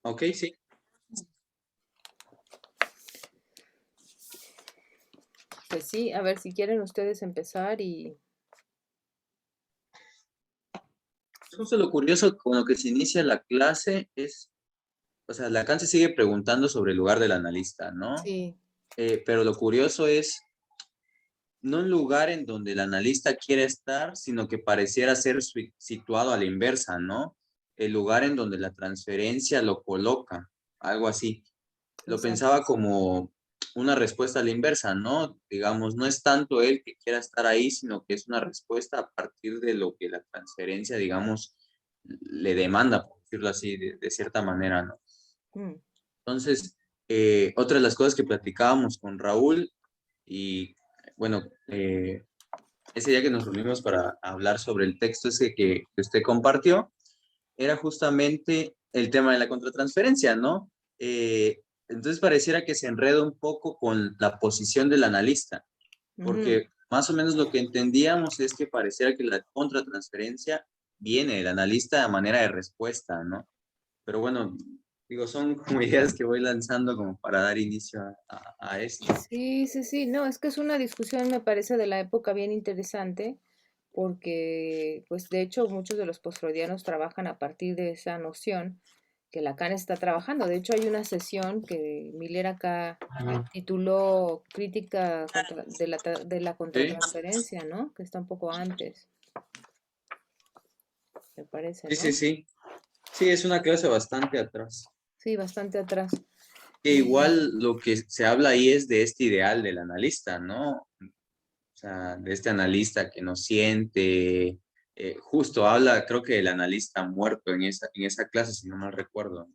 Ok, sí. Pues sí, a ver si quieren ustedes empezar y... Justo lo curioso con lo que se inicia la clase es, o sea, Lacan se sigue preguntando sobre el lugar del analista, ¿no? Sí, Pero lo curioso es no un lugar en donde el analista quiere estar, sino que pareciera ser situado a la inversa, ¿no? El lugar en donde la transferencia lo coloca, algo así. Lo exacto. pensaba como una respuesta a la inversa, ¿no? Digamos, no es tanto él que quiera estar ahí, sino que es una respuesta a partir de lo que la transferencia, digamos, le demanda, por decirlo así, de cierta manera, ¿no? Mm, Entonces, otra de las cosas que platicábamos con Raúl y, bueno, ese día que nos reunimos para hablar sobre el texto ese que usted compartió, era justamente el tema de la contratransferencia, ¿no? Entonces pareciera que se enreda un poco con la posición del analista, ujú. porque más o menos lo que entendíamos es que pareciera que la contratransferencia viene del analista a manera de respuesta, ¿no? Pero bueno, digo, son como ideas que voy lanzando como para dar inicio a esto. Sí, sí, sí, no, es que es una discusión, me parece, de la época bien interesante, porque, pues, de hecho, muchos de los postfreudianos trabajan a partir de esa noción que Lacan está trabajando. De hecho, hay una sesión que Miller acá tituló Crítica de la Sí, contratransferencia, ¿no? Que está un poco antes, me parece, sí, sí, ¿no? sí. Sí, es una clase bastante atrás. Sí, bastante atrás. Que Y igual lo que se habla ahí es de este ideal del analista, ¿no? O sea, de este analista que no siente, justo habla, creo que el analista muerto en esa clase, si no mal recuerdo.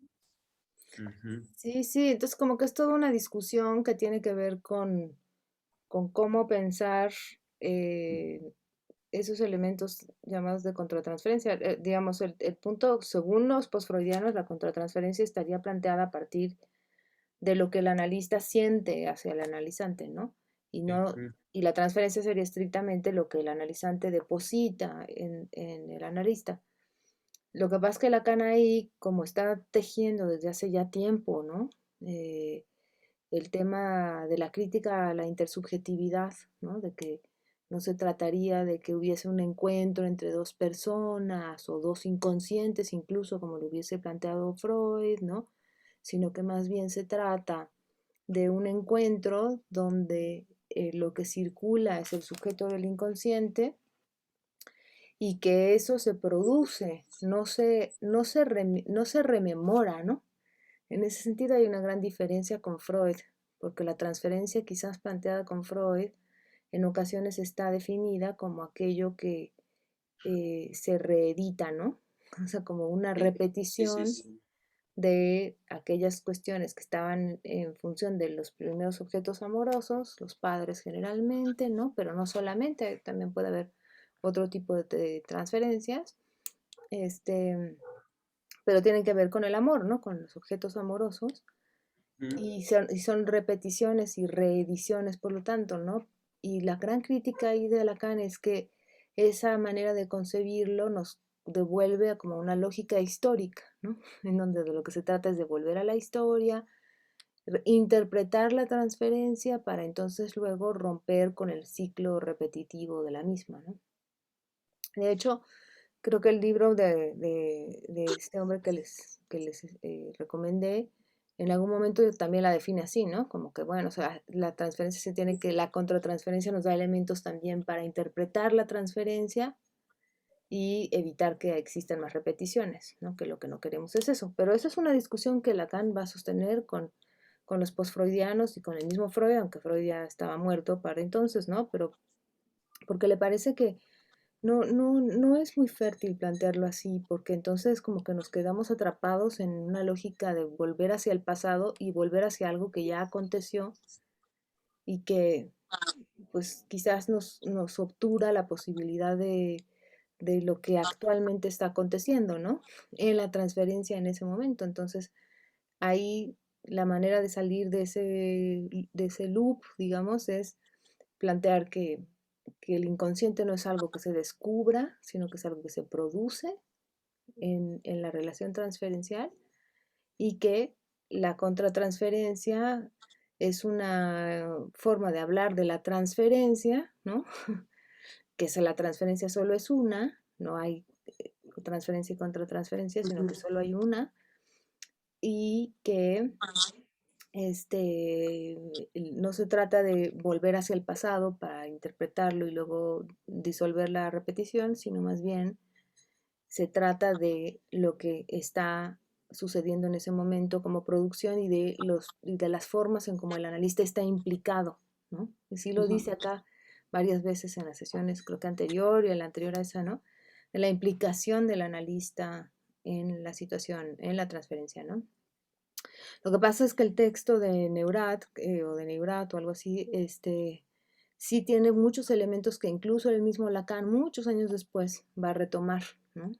Ujú. sí, sí, entonces como que es toda una discusión que tiene que ver con cómo pensar eh, esos elementos llamados de contratransferencia. Digamos, el punto, según los postfreudianos, la contratransferencia estaría planteada a partir de lo que el analista siente hacia el analizante, ¿no? Y no, Ujú. y la transferencia sería estrictamente lo que el analizante deposita en el analista. Lo que pasa es que Lacan ahí, como está tejiendo desde hace ya tiempo, ¿no? Eh, el tema de la crítica a la intersubjetividad, ¿no? De que no se trataría de que hubiese un encuentro entre dos personas o dos inconscientes, incluso como lo hubiese planteado Freud, ¿no? Sino que más bien se trata de un encuentro donde lo que circula es el sujeto del inconsciente y que eso se produce, no se rememora, ¿no? En ese sentido hay una gran diferencia con Freud, porque la transferencia quizás planteada con Freud en ocasiones está definida como aquello que se reedita, ¿no? O sea, como una Sí, sí, sí, repetición sí. de aquellas cuestiones que estaban en función de los primeros objetos amorosos, los padres generalmente, ¿no? Pero no solamente, también puede haber otro tipo de transferencias, este, pero tienen que ver con el amor, ¿no? Con los objetos amorosos Ujú. y son repeticiones y reediciones, por lo tanto, ¿no? Y la gran crítica ahí de Lacan es que esa manera de concebirlo nos devuelve a como una lógica histórica, ¿no? En donde de lo que se trata es de volver a la historia, interpretar la transferencia para entonces luego romper con el ciclo repetitivo de la misma, ¿no? De hecho, creo que el libro de este hombre que les recomendé, en algún momento también la define así, ¿no? Como que, bueno, o sea, la transferencia se tiene que, la contratransferencia nos da elementos también para interpretar la transferencia y evitar que existan más repeticiones, ¿no? Que lo que no queremos es eso. Pero esa es una discusión que Lacan va a sostener con los postfreudianos y con el mismo Freud, aunque Freud ya estaba muerto para entonces, ¿no? Pero porque le parece que no es muy fértil plantearlo así, porque entonces como que nos quedamos atrapados en una lógica de volver hacia el pasado y volver hacia algo que ya aconteció y que pues quizás nos obtura la posibilidad de lo que actualmente está aconteciendo, ¿no? En la transferencia en ese momento. Entonces, ahí la manera de salir de ese loop, digamos, es plantear que el inconsciente no es algo que se descubra, sino que es algo que se produce en la relación transferencial y que la contratransferencia es una forma de hablar de la transferencia, ¿no? Que la transferencia solo es una, no hay transferencia y contratransferencia, sino que solo hay una, y que no se trata de volver hacia el pasado para interpretarlo y luego disolver la repetición, sino más bien se trata de lo que está sucediendo en ese momento como producción y de las formas en cómo el analista está implicado, ¿no? Y sí lo dice acá varias veces en las sesiones, creo que anterior y en la anterior a esa, ¿no? De la implicación del analista en la situación, en la transferencia, ¿no? Lo que pasa es que el texto de Neurat o de Neurat o algo así, sí tiene muchos elementos que incluso el mismo Lacan muchos años después va a retomar, ¿no?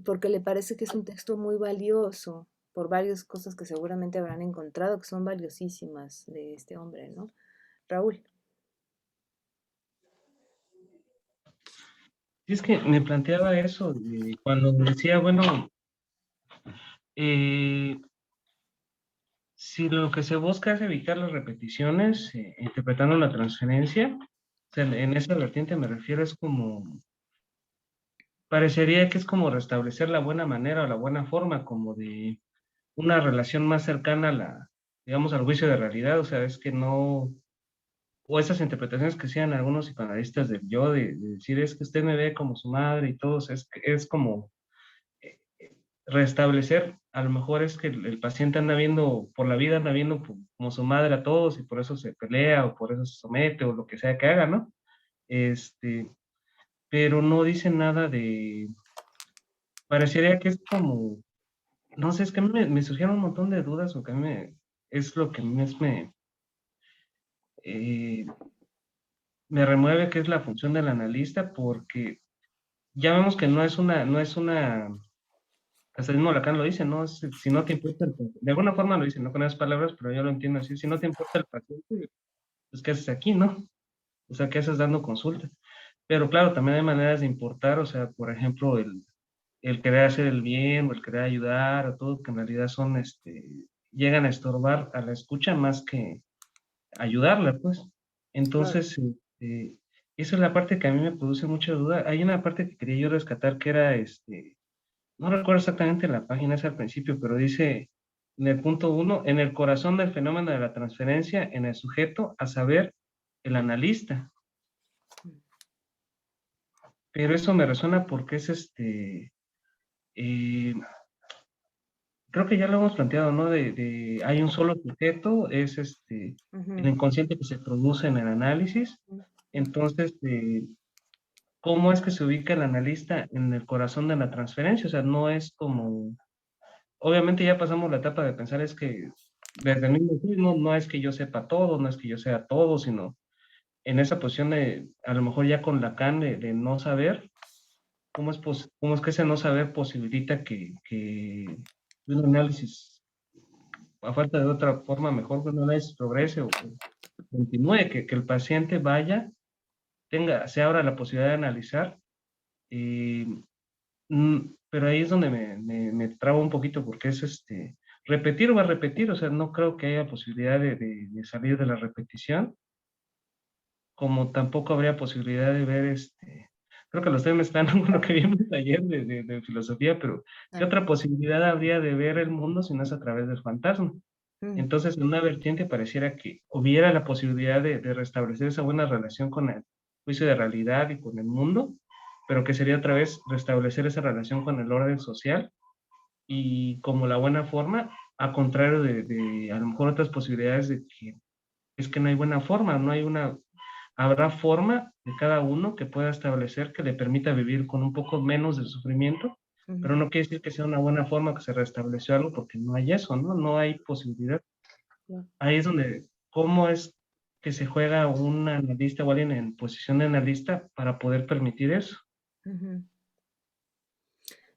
Porque le parece que es un texto muy valioso por varias cosas que seguramente habrán encontrado que son valiosísimas de este hombre, ¿no? Raúl. Y es que me planteaba eso cuando decía, bueno, eh, si lo que se busca es evitar las repeticiones, interpretando la transferencia, o sea, en esa vertiente me refiero, es como, parecería que es como restablecer la buena manera o la buena forma, como de una relación más cercana a la, digamos, al juicio de realidad, o sea, es que no, o esas interpretaciones que hacían algunos psicoanalistas del yo, de decir, es que usted me ve como su madre y todo, o sea, es como restablecer, a lo mejor es que el paciente anda viendo, por la vida anda viendo como su madre a todos y por eso se pelea o por eso se somete o lo que sea que haga, ¿no? Este, pero no dice nada de, parecería que es como, no sé, es que a mí me surgieron un montón de dudas o que a mí es lo que más eh, me remueve, que es la función del analista, porque ya vemos que no es una, hasta el mismo Lacan lo dice, ¿no? Si no te importa de alguna forma lo dice, no con esas palabras, pero yo lo entiendo así, si no te importa el paciente, pues ¿qué haces aquí, no? O sea, ¿qué haces dando consulta? Pero claro, también hay maneras de importar, o sea, por ejemplo, el querer hacer el bien o el querer ayudar o todo, que en realidad son, llegan a estorbar a la escucha más que ayudarla, pues. Claro. Entonces, esa es la parte que a mí me produce mucha duda. Hay una parte que quería yo rescatar que era, no recuerdo exactamente la página, es al principio, pero dice en el punto 1, en el corazón del fenómeno de la transferencia, en el sujeto, a saber, el analista. Pero eso me resuena porque es eh, creo que ya lo hemos planteado, ¿no? Hay un solo sujeto, es el Ujú, inconsciente que se produce en el análisis. ujú, Entonces, ¿cómo es que se ubica el analista en el corazón de la transferencia? O sea, no es como, obviamente ya pasamos la etapa de pensar es que desde el mismo no, no es que yo sepa todo, no es que yo sea todo, sino en esa posición de, a lo mejor ya con Lacan, de no saber, cómo es que ese no saber posibilita que un análisis, a falta de otra forma mejor, que un análisis progrese o continúe, que el paciente vaya, se abra la posibilidad de analizar. eh, pero ahí es donde me trabo un poquito porque es repetir o va a repetir, o sea, no creo que haya posibilidad de salir de la repetición, como tampoco habría posibilidad de ver creo que lo estoy mezclando con lo que vimos ayer de filosofía, pero ¿qué ah, otra posibilidad habría de ver el mundo si no es a través del fantasma? mm, Entonces, en una vertiente pareciera que hubiera la posibilidad de restablecer esa buena relación con el juicio de realidad y con el mundo, pero que sería otra vez restablecer esa relación con el orden social y como la buena forma, a contrario de a lo mejor otras posibilidades de que es que no hay buena forma, no hay una, habrá forma de cada uno que pueda establecer que le permita vivir con un poco menos de sufrimiento, pero ujú, no quiere decir que sea una buena forma que se restableció algo porque no hay eso, ¿no? No hay posibilidad. claro, Ahí es donde, ¿cómo es que se juega un analista o alguien en posición de analista para poder permitir eso? ujú.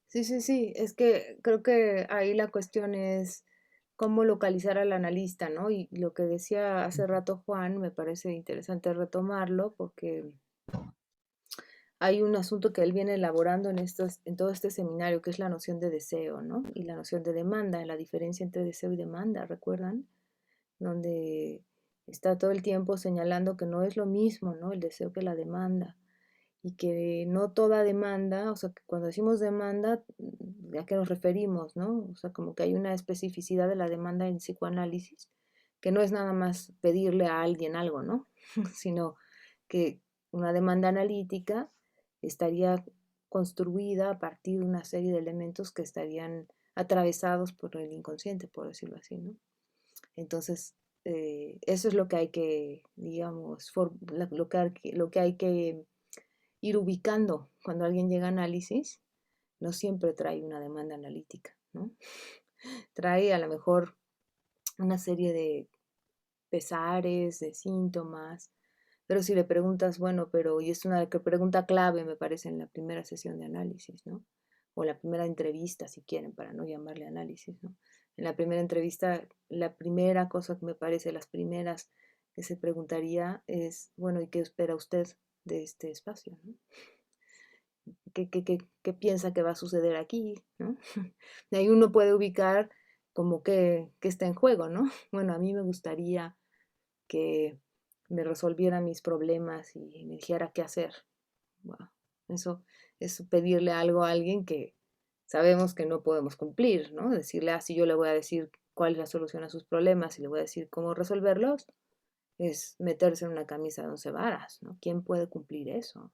Sí, sí, sí, es que creo que ahí la cuestión es cómo localizar al analista, ¿no? Y lo que decía hace rato Juan, me parece interesante retomarlo porque hay un asunto que él viene elaborando en todo este seminario, que es la noción de deseo, ¿no? Y la noción de demanda, la diferencia entre deseo y demanda, ¿recuerdan? Donde está todo el tiempo señalando que no es lo mismo, ¿no? El deseo que la demanda. Y que no toda demanda, o sea, que cuando decimos demanda, ¿a qué nos referimos, no? O sea, como que hay una especificidad de la demanda en psicoanálisis, que no es nada más pedirle a alguien algo, ¿no? Sino que una demanda analítica estaría construida a partir de una serie de elementos que estarían atravesados por el inconsciente, por decirlo así, ¿no? Entonces, eso es lo que hay que, digamos, lo que hay que ir ubicando cuando alguien llega a análisis. No siempre trae una demanda analítica, ¿no? Trae a lo mejor una serie de pesares, de síntomas, pero si le preguntas, bueno, pero, y es una pregunta clave, me parece, en la primera sesión de análisis, ¿no? O la primera entrevista, si quieren, para no llamarle análisis, ¿no? En la primera entrevista, la primera cosa que me parece, las primeras que se preguntaría es, bueno, ¿y qué espera usted de este espacio, ¿no? ¿Qué piensa que va a suceder aquí, ¿no? De ahí uno puede ubicar como que está en juego, ¿no? Bueno, a mí me gustaría que me resolviera mis problemas y me dijera qué hacer. Wow, eso es pedirle algo a alguien que sabemos que no podemos cumplir, ¿no? Decirle, si yo le voy a decir cuál es la solución a sus problemas y le voy a decir cómo resolverlos, es meterse en una camisa de 11 varas, ¿no? ¿Quién puede cumplir eso?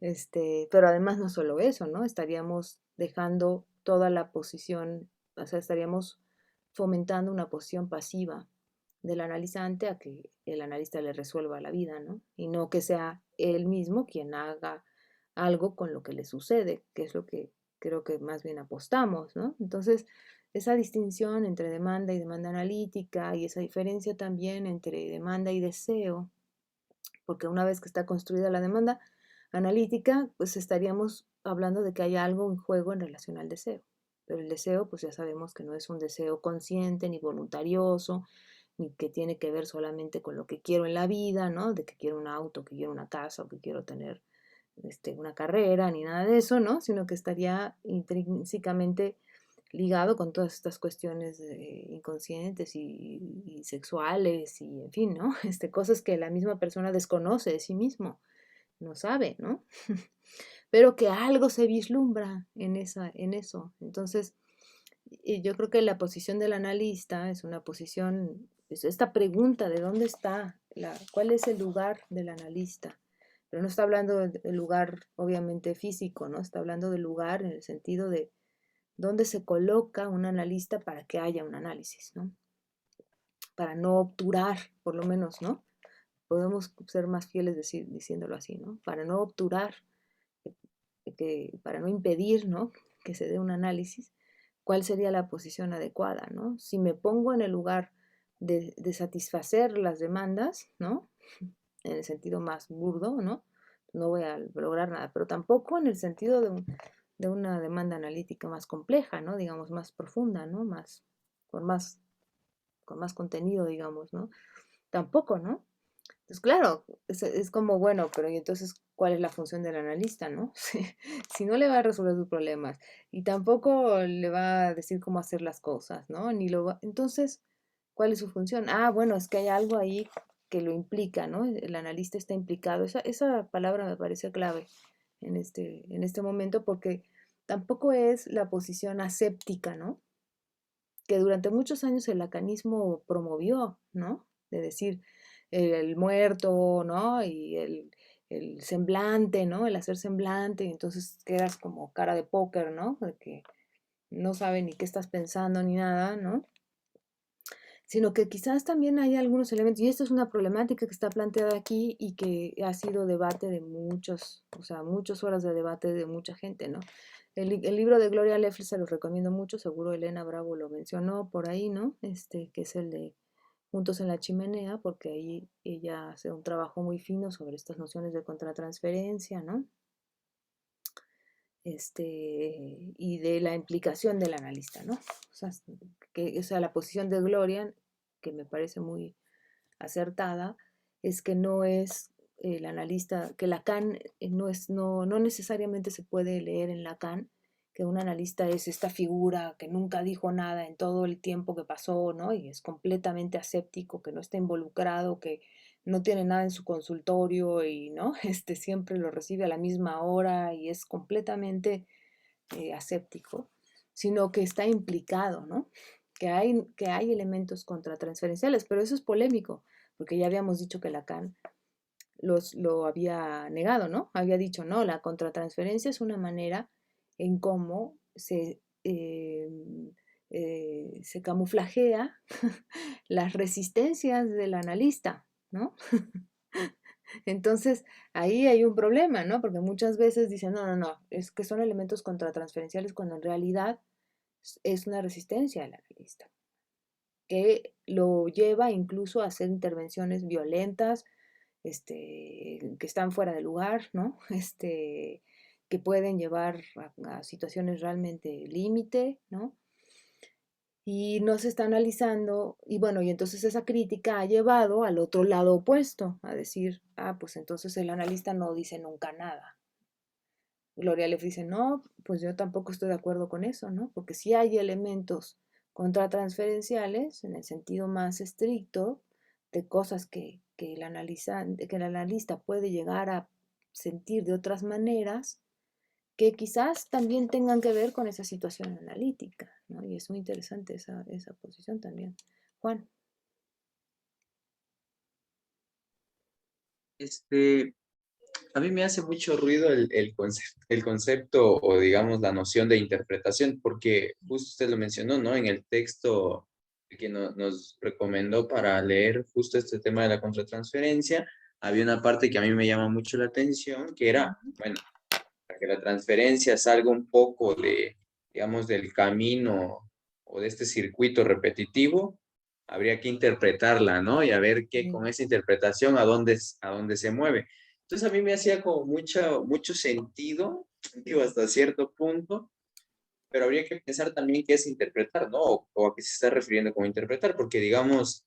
Pero además no solo eso, ¿no? Estaríamos dejando toda la posición, o sea, estaríamos fomentando una posición pasiva del analizante a que el analista le resuelva la vida, ¿no? Y no que sea él mismo quien haga algo con lo que le sucede, que es lo que creo que más bien apostamos, ¿no? Entonces, esa distinción entre demanda y demanda analítica y esa diferencia también entre demanda y deseo, porque una vez que está construida la demanda analítica, pues estaríamos hablando de que hay algo en juego en relación al deseo. Pero el deseo, pues ya sabemos que no es un deseo consciente ni voluntarioso, ni que tiene que ver solamente con lo que quiero en la vida, ¿no? De que quiero un auto, que quiero una casa o que quiero tener una carrera, ni nada de eso, ¿no? Sino que estaría intrínsecamente ligado con todas estas cuestiones inconscientes y sexuales y, en fin, ¿no? Cosas que la misma persona desconoce de sí mismo, no sabe, ¿no? Pero que algo se vislumbra en eso. Entonces, yo creo que la posición del analista es una posición, es esta pregunta de dónde está, cuál es el lugar del analista. Pero no está hablando del lugar, obviamente, físico, ¿no? Está hablando del lugar en el sentido de dónde se coloca un analista para que haya un análisis, ¿no? Para no obturar, por lo menos, ¿no? Podemos ser más fieles diciéndolo así, ¿no? Para no obturar, para no impedir, ¿no? Que se dé un análisis, ¿cuál sería la posición adecuada, ¿no? Si me pongo en el lugar de satisfacer las demandas, ¿no? En el sentido más burdo, ¿no? No voy a lograr nada, pero tampoco en el sentido de una demanda analítica más compleja, ¿no? Digamos, más profunda, ¿no? Con más, con más contenido, digamos, ¿no? Tampoco, ¿no? Entonces, claro, es como, bueno, pero ¿y entonces cuál es la función del analista, no? Si no le va a resolver sus problemas y tampoco le va a decir cómo hacer las cosas, ¿no? Entonces, ¿cuál es su función? Bueno, es que hay algo ahí que lo implica, ¿no? El analista está implicado. Esa palabra me parece clave en este momento porque tampoco es la posición aséptica, ¿no? Que durante muchos años el lacanismo promovió, ¿no? De decir el muerto, ¿no? Y el semblante, ¿no? El hacer semblante, y entonces quedas como cara de póker, ¿no? De que no sabe ni qué estás pensando ni nada, ¿no? Sino que quizás también hay algunos elementos, y esto es una problemática que está planteada aquí y que ha sido debate de muchos, o sea, muchas horas de debate de mucha gente, ¿no? El libro de Gloria Leffler se los recomiendo mucho, seguro Elena Bravo lo mencionó por ahí, ¿no? Que es el de Juntos en la Chimenea, porque ahí ella hace un trabajo muy fino sobre estas nociones de contratransferencia, ¿no? Y de la implicación del analista, ¿no? O sea, la posición de Gloria, que me parece muy acertada, es que no es el analista, que Lacan no necesariamente se puede leer en Lacan, que un analista es esta figura que nunca dijo nada en todo el tiempo que pasó, ¿no? Y es completamente aséptico, que no está involucrado, que no tiene nada en su consultorio y, ¿no? Siempre lo recibe a la misma hora y es completamente aséptico, sino que está implicado, ¿no? Que hay elementos contratransferenciales, pero eso es polémico, porque ya habíamos dicho que Lacan lo había negado, ¿no? Había dicho, no, la contratransferencia es una manera en cómo se camuflajea las resistencias del analista, ¿no? Entonces, ahí hay un problema, ¿no? Porque muchas veces dicen, no, es que son elementos contratransferenciales cuando en realidad es una resistencia del analista, que lo lleva incluso a hacer intervenciones violentas, que están fuera de lugar, ¿no? Que pueden llevar a situaciones realmente límite, ¿no? Y no se está analizando, y bueno, y entonces esa crítica ha llevado al otro lado opuesto, a decir, pues entonces el analista no dice nunca nada. Gloria Leff dice, no, pues yo tampoco estoy de acuerdo con eso, ¿no? Porque sí hay elementos contratransferenciales, en el sentido más estricto, de cosas que el analista puede llegar a sentir de otras maneras, que quizás también tengan que ver con esa situación analítica, ¿no? Y es muy interesante esa posición también. Juan. Este, a mí me hace mucho ruido el concepto o digamos la noción de interpretación, porque justo usted lo mencionó, ¿no? En el texto que nos recomendó para leer justo este tema de la contratransferencia, había una parte que a mí me llama mucho la atención, que era, bueno, para que la transferencia salga un poco de, digamos, del camino o de este circuito repetitivo, habría que interpretarla, ¿no? Y a ver qué con esa interpretación, a dónde se mueve. Entonces a mí me hacía como mucho sentido, digo, hasta cierto punto, pero habría que pensar también qué es interpretar, ¿no? O a qué se está refiriendo como interpretar, porque digamos,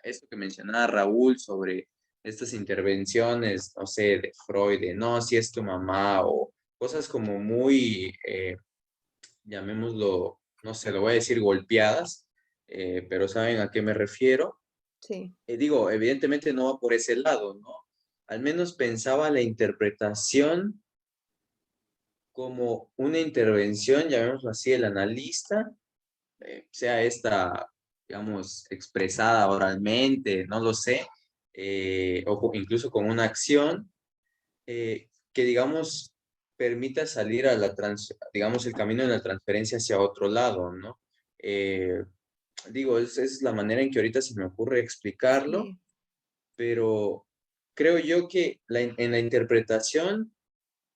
esto que mencionaba Raúl sobre estas intervenciones, no sé, de Freud, de no, si es tu mamá, o cosas como muy, llamémoslo, no sé, lo voy a decir golpeadas, pero saben a qué me refiero. Sí. Digo, evidentemente no va por ese lado, ¿no? Al menos pensaba la interpretación como una intervención, llamémoslo así, el analista, sea esta, digamos, expresada oralmente, no lo sé, incluso con una acción que, digamos, permita salir a digamos, el camino de la transferencia hacia otro lado, ¿no? Digo, es la manera en que ahorita se me ocurre explicarlo, Sí. pero creo yo que en la interpretación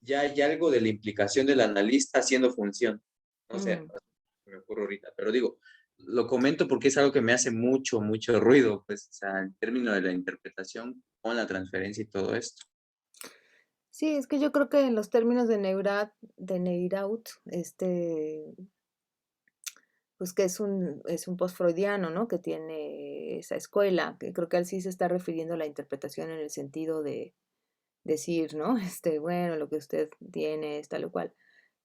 ya hay algo de la implicación del analista haciendo función. No sé, me ocurre ahorita, pero digo, lo comento porque es algo que me hace mucho ruido, pues, o sea, en términos de la interpretación con la transferencia y todo esto. Sí, es que yo creo que en los términos de Neiraut, pues que es un post-freudiano, ¿no? Que tiene esa escuela, que creo que él sí se está refiriendo a la interpretación en el sentido de decir, ¿no? Bueno, lo que usted tiene es tal o cual.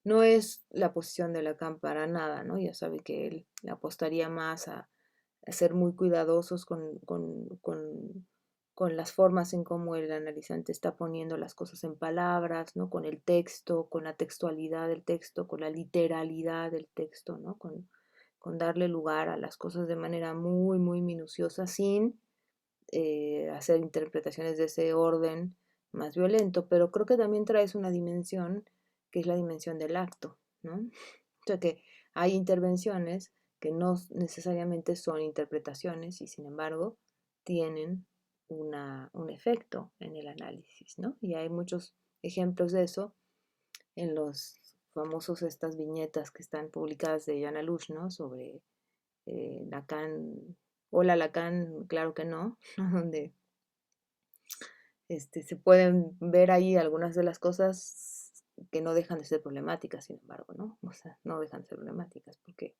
No es la posición de Lacan para nada, ¿no? Ya sabe que él le apostaría más a ser muy cuidadosos con las formas en cómo el analizante está poniendo las cosas en palabras, ¿no? Con el texto, con la textualidad del texto, con la literalidad del texto, ¿no? Con darle lugar a las cosas de manera muy minuciosa, sin hacer interpretaciones de ese orden más violento, pero creo que también traes una dimensión que es la dimensión del acto, ¿no? O sea que hay intervenciones que no necesariamente son interpretaciones y sin embargo tienen un efecto en el análisis, ¿no? Y hay muchos ejemplos de eso en los famosos estas viñetas que están publicadas de Jan Alush, ¿no? Sobre Lacan, hola Lacan, claro que no, donde se pueden ver ahí algunas de las cosas que no dejan de ser problemáticas, sin embargo, ¿no? O sea, no dejan de ser problemáticas porque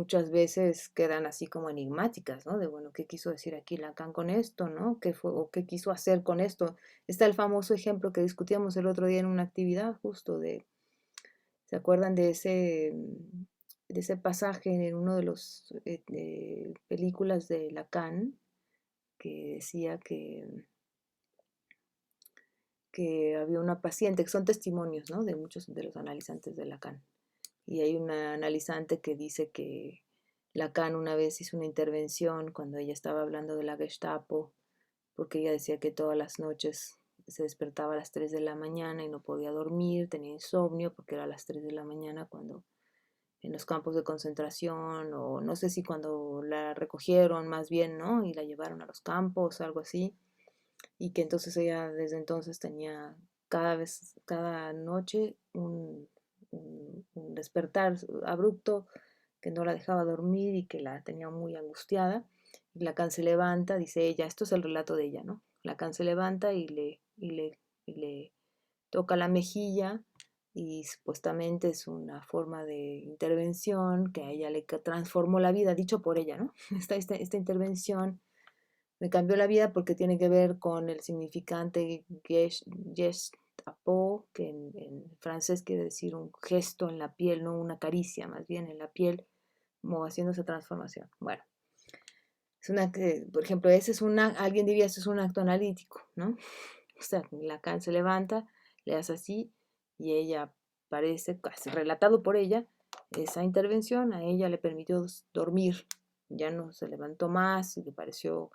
muchas veces quedan así como enigmáticas, ¿no? De, bueno, ¿qué quiso decir aquí Lacan con esto, ¿no? ¿Qué fue, o qué quiso hacer con esto? Está el famoso ejemplo que discutíamos el otro día en una actividad, justo de, ¿se acuerdan de ese pasaje en uno de los películas de Lacan que decía que había una paciente, que son testimonios, ¿no? De muchos de los analizantes de Lacan. Y hay una analizante que dice que Lacan una vez hizo una intervención cuando ella estaba hablando de la Gestapo, porque ella decía que todas las noches se despertaba a las 3 de la mañana y no podía dormir, tenía insomnio porque era a las 3 de la mañana cuando en los campos de concentración, o no sé si cuando la recogieron más bien, ¿no? Y la llevaron a los campos, algo así, y que entonces ella desde entonces tenía cada noche un despertar abrupto que no la dejaba dormir y que la tenía muy angustiada. Y Lacan se levanta, dice ella, esto es el relato de ella, ¿no? Lacan se levanta y le toca la mejilla y supuestamente es una forma de intervención que a ella le transformó la vida, dicho por ella, ¿no? Esta intervención me cambió la vida porque tiene que ver con el significante gestapo, que en francés quiere decir un gesto en la piel, no una caricia, más bien en la piel, como haciendo esa transformación. Bueno, es una que, por ejemplo, ese es alguien diría, eso es un acto analítico, ¿no? O sea, Lacan se levanta, le hace así, y ella parece, casi relatado por ella, esa intervención a ella le permitió dormir, ya no se levantó más y le pareció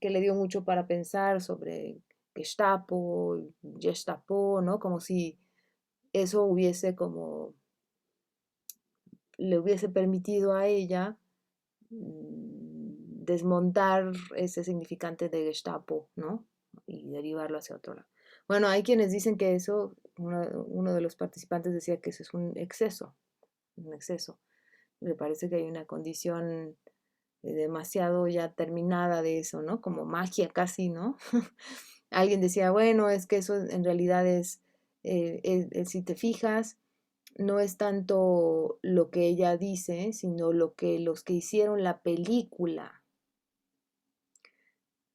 que le dio mucho para pensar sobre Gestapo, Gestapo, ¿no? Como si eso le hubiese permitido a ella desmontar ese significante de Gestapo, ¿no? Y derivarlo hacia otro lado. Bueno, hay quienes dicen que eso, uno de los participantes decía que eso es un exceso, un exceso. Me parece que hay una condición demasiado ya terminada de eso, ¿no? Como magia casi, ¿no? Alguien decía, bueno, es que eso en realidad si te fijas, no es tanto lo que ella dice, sino lo que los que hicieron la película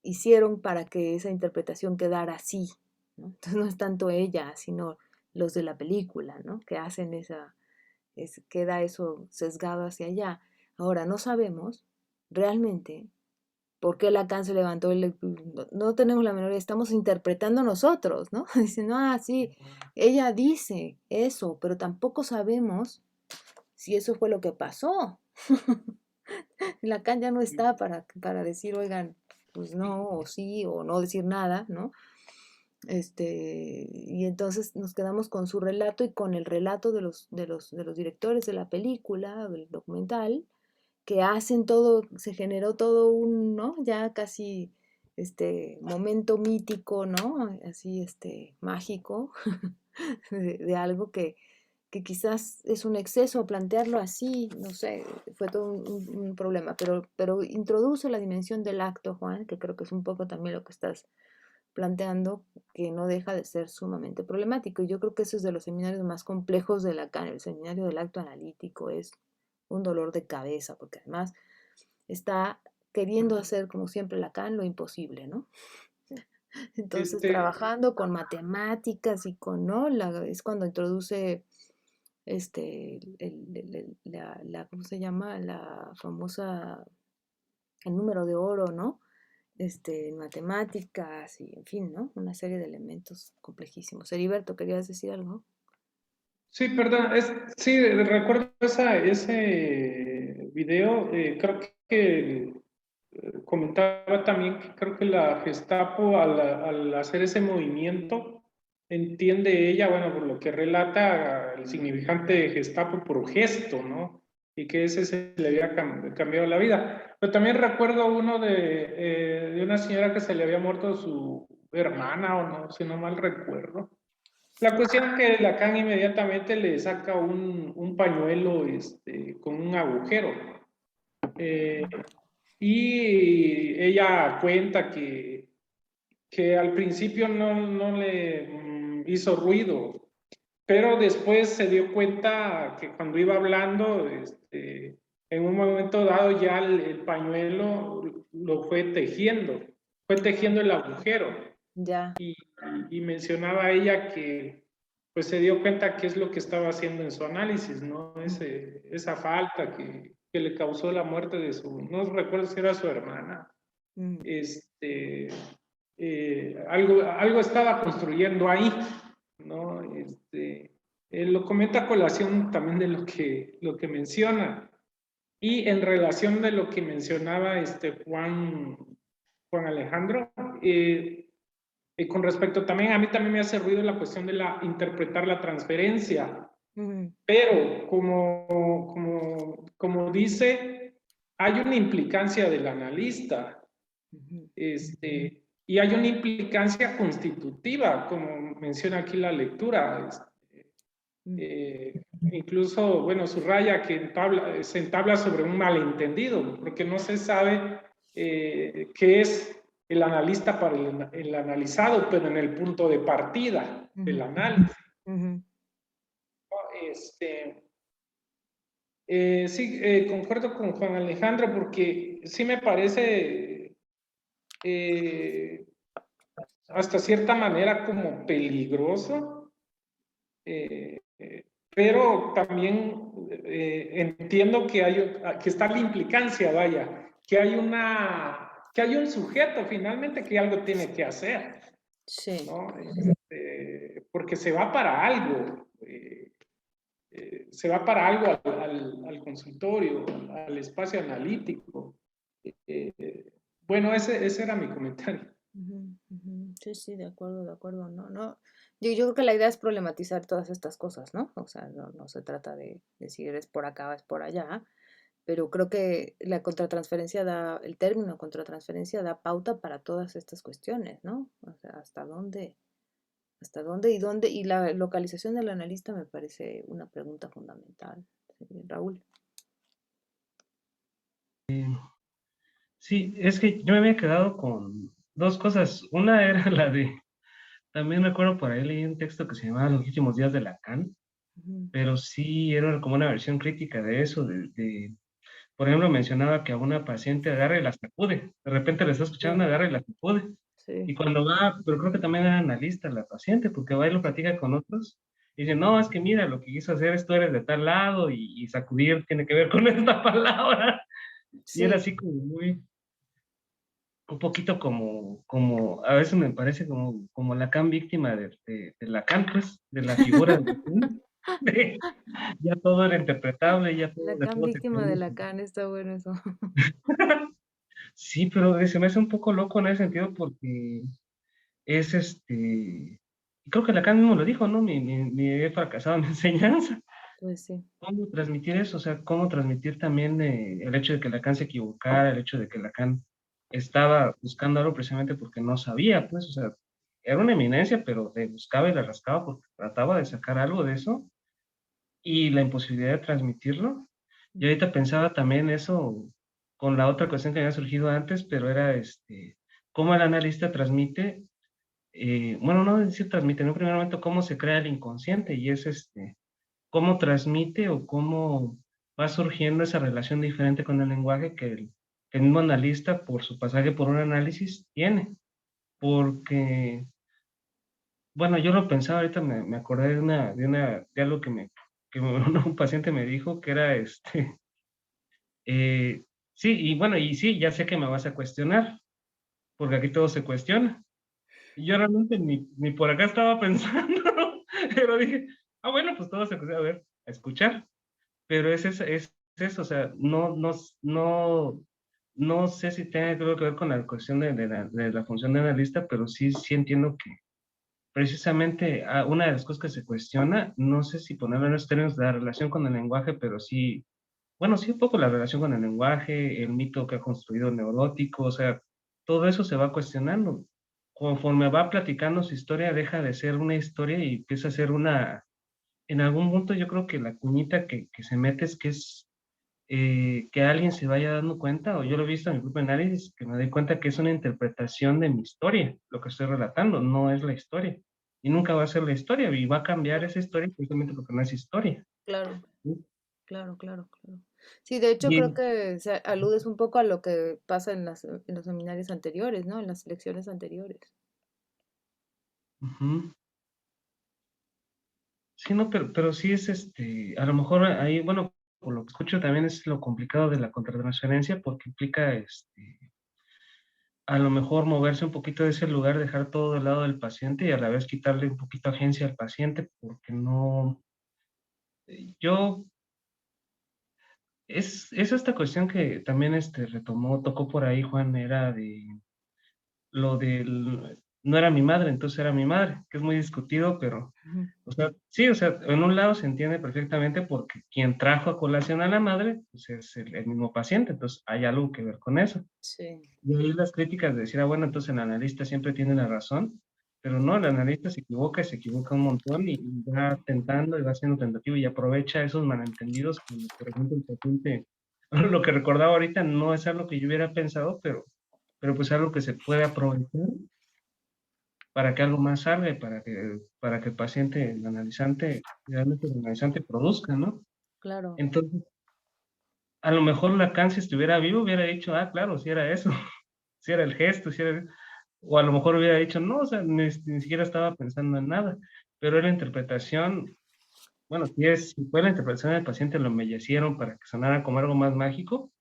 hicieron para que esa interpretación quedara así, ¿no? Entonces no es tanto ella, sino los de la película, ¿no? Que hacen queda eso sesgado hacia allá. Ahora, no sabemos realmente por qué Lacan se levantó no tenemos la menor idea, estamos interpretando nosotros, ¿no? Diciendo, sí, ella dice eso, pero tampoco sabemos si eso fue lo que pasó. Lacan ya no está para decir, oigan, pues no, o sí, o no decir nada, ¿no? Y entonces nos quedamos con su relato y con el relato de los directores de la película, del documental, que hacen todo, se generó todo ¿no? Ya casi momento mítico, ¿no? Así, mágico, de algo que quizás es un exceso plantearlo así, no sé, fue todo un problema, pero introduce la dimensión del acto, Juan, que creo que es un poco también lo que estás planteando, que no deja de ser sumamente problemático. Y yo creo que ese es de los seminarios más complejos de Lacan. El seminario del acto analítico es un dolor de cabeza, porque además está queriendo hacer, como siempre Lacan, lo imposible, ¿no? Entonces, Este, trabajando con matemáticas y con, ¿no? Es cuando introduce ¿cómo se llama? La famosa, el número de oro, ¿no? En matemáticas y, en fin, ¿no? Una serie de elementos complejísimos. Heriberto, ¿querías decir algo? sí, perdón, sí, recuerdo ese video, creo que comentaba también que creo que la Gestapo al hacer ese movimiento entiende ella, bueno, por lo que relata el significante de Gestapo por gesto, ¿no? Y que ese se le había cambiado la vida. Pero también recuerdo uno de una señora que se le había muerto su hermana, o no, si no mal recuerdo. La cuestión es que Lacan inmediatamente le saca un pañuelo con un agujero. Eh, y ella cuenta que al principio no le hizo ruido, pero después se dio cuenta que cuando iba hablando, en un momento dado ya el pañuelo lo fue tejiendo el agujero. Ya. Y mencionaba ella que pues se dio cuenta qué es lo que estaba haciendo en su análisis, ¿no? Esa falta que le causó la muerte de su, no recuerdo si era su hermana, algo estaba construyendo ahí, ¿no? Él lo comenta a colación también de lo que menciona. Y en relación de lo que mencionaba Juan Alejandro, con respecto también, a mí también me hace ruido la cuestión de interpretar la transferencia, pero como dice, hay una implicancia del analista, y hay una implicancia constitutiva, como menciona aquí la lectura. Incluso, bueno, subraya que se entabla sobre un malentendido, porque no se sabe qué es el analista para el analizado, pero en el punto de partida del análisis. Sí, concuerdo con Juan Alejandro, porque sí me parece hasta cierta manera como peligroso, pero también entiendo que está la implicancia, vaya, que hay un sujeto finalmente que algo tiene que hacer. Sí. ¿No? Porque se va para algo, al consultorio, al espacio analítico. Bueno, ese era mi comentario. Sí, sí, de acuerdo, no. Yo creo que la idea es problematizar todas estas cosas, ¿no? O sea, no se trata de decir es por acá o es por allá, pero creo que el término contratransferencia da pauta para todas estas cuestiones, ¿no? O sea, hasta dónde y dónde, y la localización del analista me parece una pregunta fundamental. Raúl. Sí, es que yo me había quedado con dos cosas. Una era la de, también me acuerdo por ahí leí un texto que se llamaba Los últimos días de Lacan, pero sí era como una versión crítica de eso, por ejemplo, mencionaba que a una paciente agarra y la sacude, de repente le está escuchando, agarra y la sacude, y Sí. cuando va, pero creo que también era analista la paciente, porque va y lo platica con otros, y dice, no, es que mira, lo que quiso hacer es tú eres de tal lado, y sacudir tiene que ver con esta palabra, y era Sí. así como muy, un poquito como a veces me parece como Lacan víctima de Lacan, pues, de la figura de Lacan, de- ya todo era interpretable, ya todo, de Lacan todo se víctima de podía. Lacan, está bueno eso. Sí, pero se me hace un poco loco en ese sentido porque es creo que Lacan mismo lo dijo, ¿no? Mi he fracasado en mi enseñanza. Pues sí. ¿Cómo transmitir eso? O sea, cómo transmitir también el hecho de que Lacan se equivocara, el hecho de que Lacan estaba buscando algo precisamente porque no sabía, pues, o sea, era una eminencia, pero le buscaba y le rascaba porque trataba de sacar algo de eso y la imposibilidad de transmitirlo. Y ahorita pensaba también eso con la otra cuestión que había surgido antes, pero era cómo el analista transmite, bueno, no decir transmite, en un primer momento cómo se crea el inconsciente y es cómo transmite o cómo va surgiendo esa relación diferente con el lenguaje que el mismo analista por su pasaje por un análisis tiene. Porque, bueno, yo lo pensaba, ahorita me acordé de algo un paciente me dijo que era sí, y bueno, y sí, ya sé que me vas a cuestionar, porque aquí todo se cuestiona. Y yo realmente ni por acá estaba pensando, pero dije, bueno, pues todo se cuestiona, a ver, a escuchar. Pero es eso, o sea, no sé si tiene algo que ver con la cuestión de la función de analista, pero sí entiendo que precisamente una de las cosas que se cuestiona, no sé si ponerlo en los términos de la relación con el lenguaje, pero sí, bueno, sí un poco la relación con el lenguaje, el mito que ha construido el neurótico, o sea, todo eso se va cuestionando. Conforme va platicando su historia, deja de ser una historia y empieza a ser en algún punto yo creo que la cuñita que se mete es que alguien se vaya dando cuenta, o yo lo he visto en mi propio análisis, que me doy cuenta que es una interpretación de mi historia, lo que estoy relatando, no es la historia. Y nunca va a ser la historia, y va a cambiar esa historia precisamente porque no es historia. Claro. ¿Sí? claro, claro, claro. Sí, de hecho creo Y, que aludes un poco a lo que pasa en los seminarios anteriores, ¿no? En las lecciones anteriores. ujú. Sí, no, pero sí es a lo mejor ahí, bueno, por lo que escucho también es lo complicado de la contratransferencia porque implica a lo mejor moverse un poquito de ese lugar, dejar todo del lado del paciente y a la vez quitarle un poquito agencia al paciente porque no, yo, es esta cuestión que también tocó por ahí Juan, era de lo del, no era mi madre, entonces era mi madre, que es muy discutido, pero Ujú. o sea, sí, o sea, en un lado se entiende perfectamente porque quien trajo a colación a la madre, pues es el mismo paciente, entonces hay algo que ver con eso. Sí, Y ahí las críticas de decir, ah, bueno, entonces el analista siempre tiene la razón, pero no, el analista se equivoca un montón y va tentando y va siendo tentativo y aprovecha esos malentendidos, como por ejemplo el paciente, lo que recordaba ahorita no es algo que yo hubiera pensado, pero pues algo que se puede aprovechar para que algo más salga y para que el paciente, el analizante, realmente el analizante produzca, ¿no? claro. Entonces, a lo mejor Lacan, si estuviera vivo, hubiera dicho, ah, claro, si era eso, si era el gesto, si era... O a lo mejor hubiera dicho, no, o sea, ni siquiera estaba pensando en nada, pero la interpretación, bueno, si fue la interpretación del paciente, lo embellecieron para que sonara como algo más mágico,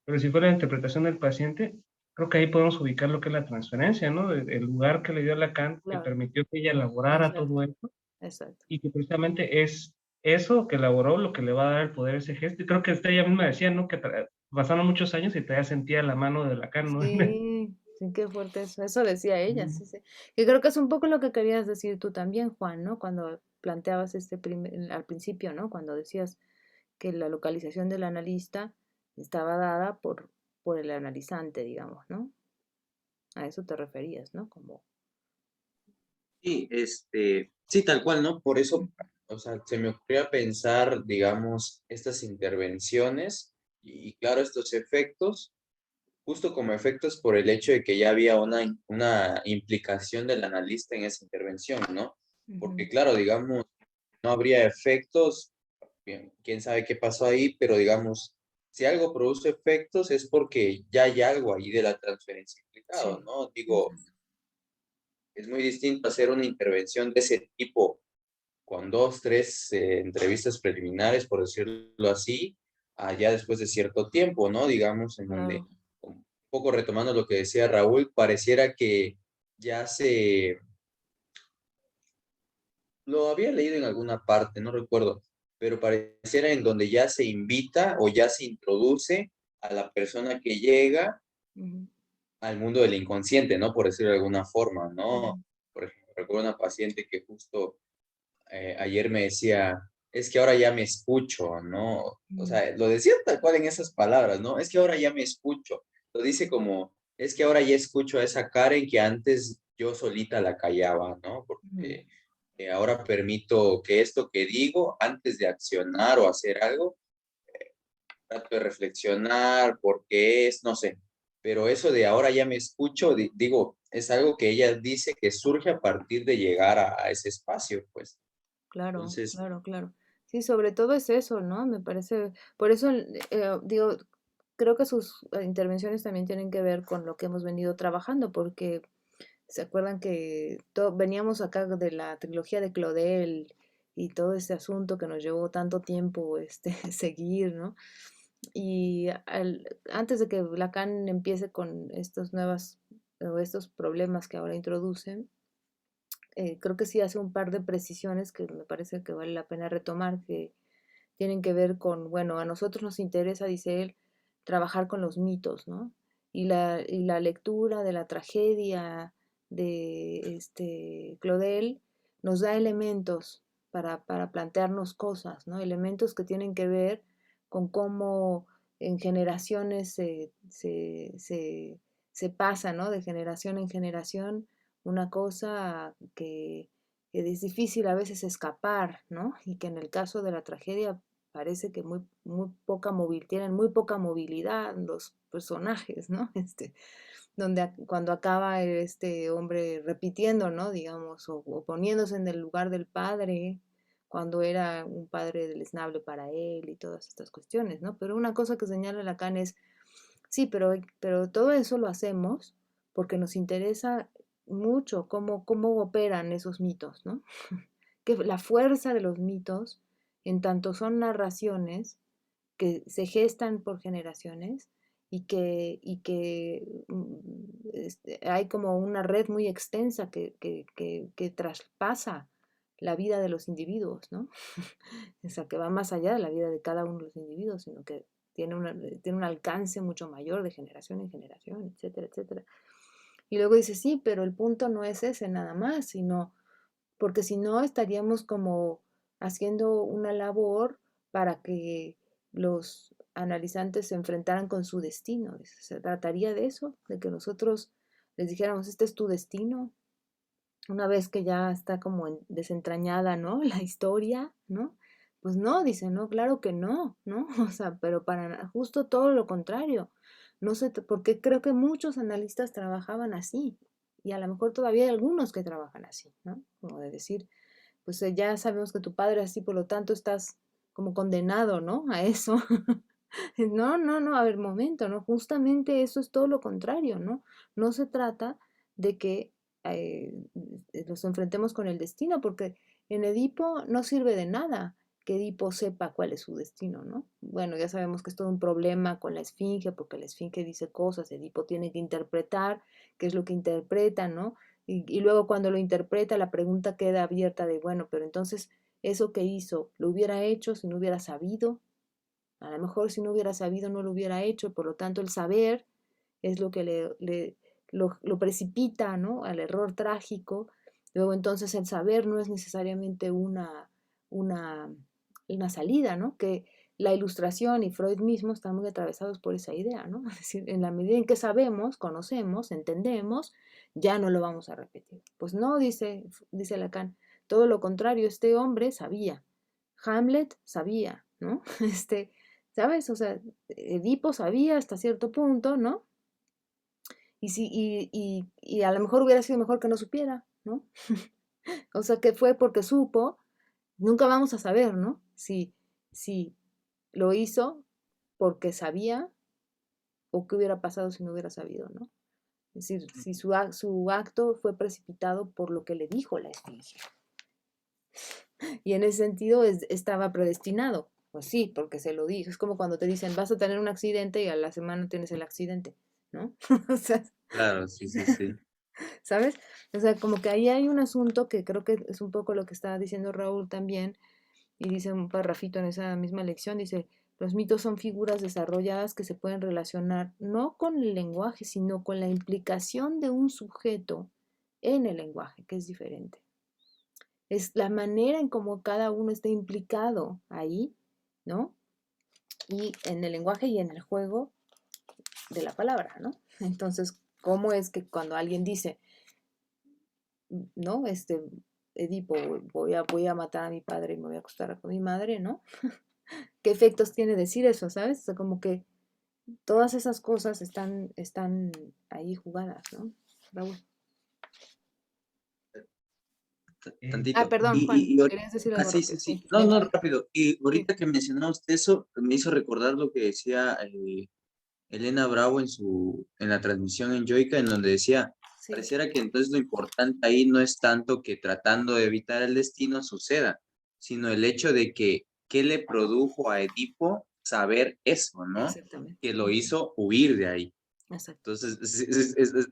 pero si fue la interpretación del paciente, creo que ahí podemos ubicar lo que es la transferencia, ¿no? El lugar que le dio Lacan, que Claro, permitió que ella elaborara exacto, todo eso, exacto. y que precisamente es eso que elaboró lo que le va a dar el poder a ese gesto. Y creo que ella misma decía, ¿no? Que pasaron muchos años y todavía sentía la mano de Lacan, ¿no? Sí, sí, qué fuerte eso. Eso decía ella, sí, sí. Y creo que es un poco lo que querías decir tú también, Juan, ¿no? Cuando planteabas al principio, ¿no? Cuando decías que la localización del analista estaba dada por el analizante, digamos, ¿no? A eso te referías, ¿no? Como, Sí, sí, tal cual, ¿no? Por eso, o sea, se me ocurría pensar, digamos, estas intervenciones y claro, estos efectos, justo como efectos por el hecho de que ya había una implicación del analista en esa intervención, ¿no? ujú, Porque claro, digamos, no habría efectos, bien, quién sabe qué pasó ahí, pero digamos, si algo produce efectos es porque ya hay algo ahí de la transferencia implicado, sí, ¿no? Digo, exacto. es muy distinto hacer una intervención de ese tipo con dos, tres entrevistas preliminares, por decirlo así, allá después de cierto tiempo, ¿no? Digamos, en donde, Claro. un poco retomando lo que decía Raúl, pareciera que ya lo había leído en alguna parte, no recuerdo, pero pareciera en donde ya se invita o ya se introduce a la persona que llega Ujú, al mundo del inconsciente, ¿no? Por decirlo de alguna forma, ¿no? ujú, Por ejemplo, recuerdo una paciente que justo ayer me decía, es que ahora ya me escucho, ¿no? O ujú, sea, lo decía tal cual en esas palabras, ¿no? Es que ahora ya me escucho. Lo dice como, es que ahora ya escucho a esa Karen que antes yo solita la callaba, ¿no? ujú. Porque ahora permito que esto que digo, antes de accionar o hacer algo, trato de reflexionar por qué es, no sé. Pero eso de ahora ya me escucho, digo, es algo que ella dice que surge a partir de llegar a ese espacio, pues. Claro, Entonces, claro, claro. Sí, sobre todo es eso, ¿no? Me parece, por eso digo, creo que sus intervenciones también tienen que ver con lo que hemos venido trabajando, porque se acuerdan que veníamos acá de la trilogía de Claudel y todo ese asunto que nos llevó tanto tiempo seguir, ¿no? Y antes de que Lacan empiece con estos nuevas o estos problemas que ahora introducen, creo que sí hace un par de precisiones que me parece que vale la pena retomar, que tienen que ver con, bueno, a nosotros nos interesa, dice él, trabajar con los mitos, ¿no? Y la lectura de la tragedia de Claudel nos da elementos para plantearnos cosas, ¿no? Elementos que tienen que ver con cómo en generaciones se pasa, ¿no? De generación en generación, una cosa que es difícil a veces escapar, ¿no? Y que en el caso de la tragedia parece que tienen muy poca movilidad los personajes, ¿no? Donde cuando acaba este hombre repitiendo, ¿no? Digamos, o poniéndose en el lugar del padre, cuando era un padre deleznable para él y todas estas cuestiones, ¿no? Pero una cosa que señala Lacan es, sí, pero todo eso lo hacemos porque nos interesa mucho cómo operan esos mitos, ¿no? Que la fuerza de los mitos, en tanto son narraciones que se gestan por generaciones y que hay como una red muy extensa que traspasa la vida de los individuos, ¿no? O sea, que va más allá de la vida de cada uno de los individuos, sino que tiene un alcance mucho mayor de generación en generación, etcétera, etcétera. Y luego dice, sí, pero el punto no es ese nada más, sino porque si no estaríamos como haciendo una labor para que los analizantes se enfrentaran con su destino. Se trataría de eso, de que nosotros les dijéramos, este es tu destino, una vez que ya está como desentrañada, ¿no? La historia, ¿no? Pues no, dice, no, claro que no, ¿no? O sea, pero para justo todo lo contrario. No sé, porque creo que muchos analistas trabajaban así, y a lo mejor todavía hay algunos que trabajan así, ¿no? Como de decir, pues ya sabemos que tu padre es así, por lo tanto estás como condenado, ¿no? A eso. No, no, no, a ver, momento, ¿no? Justamente eso es todo lo contrario, ¿no? No se trata de que eh, nos enfrentemos con el destino, porque en Edipo no sirve de nada que Edipo sepa cuál es su destino, ¿no? Bueno, ya sabemos que es todo un problema con la esfinge, porque la esfinge dice cosas, Edipo tiene que interpretar qué es lo que interpreta, ¿no? Y luego cuando lo interpreta, la pregunta queda abierta de, bueno, pero entonces, ¿eso que hizo, lo hubiera hecho si no hubiera sabido? A lo mejor si no hubiera sabido no lo hubiera hecho, por lo tanto el saber es lo que lo precipita, ¿no? Al error trágico. Luego entonces el saber no es necesariamente una, una salida, ¿no? Que la Ilustración y Freud mismo están muy atravesados por esa idea, ¿no? Es decir, en la medida en que sabemos, conocemos, entendemos, ya no lo vamos a repetir. Pues no, dice Lacan, todo lo contrario, este hombre sabía, Hamlet sabía, ¿no? ¿Sabes? O sea, Edipo sabía hasta cierto punto, ¿no? Y a lo mejor hubiera sido mejor que no supiera, ¿no? O sea, que fue porque supo, nunca vamos a saber, ¿no? Si lo hizo porque sabía o qué hubiera pasado si no hubiera sabido, ¿no? Es decir, si su acto fue precipitado por lo que le dijo la esfinge. Y en ese sentido estaba predestinado. Pues sí, porque se lo dijo. Es como cuando te dicen, vas a tener un accidente y a la semana tienes el accidente, ¿no? O sea, Claro, sí, sí, sí. ¿sabes? O sea, como que ahí hay un asunto que creo que es un poco lo que estaba diciendo Raúl también, y dice un parrafito en esa misma lección, dice, los mitos son figuras desarrolladas que se pueden relacionar no con el lenguaje, sino con la implicación de un sujeto en el lenguaje, que es diferente. Es la manera en cómo cada uno está implicado ahí, ¿no? Y en el lenguaje y en el juego de la palabra, ¿no? Entonces, ¿cómo es que cuando alguien dice, ¿no? Edipo, voy a matar a mi padre y me voy a acostar con mi madre, ¿no? ¿Qué efectos tiene decir eso, sabes? O sea, como que todas esas cosas están ahí jugadas, ¿no? Raúl. Tantito. Perdón, Juan, Ahorita, querías decir algo sí, sí, rápido. sí. Sí, No, venga, no, venga. rápido. Y Sí, ahorita que mencionaste eso, me hizo recordar lo que decía Elena Bravo en la transmisión en Yoica, en donde decía, sí, pareciera que entonces lo importante ahí no es tanto que tratando de evitar el destino suceda, sino el hecho de que qué le produjo a Edipo saber eso, ¿no? exactamente. Que lo hizo huir de ahí. Exacto. Entonces,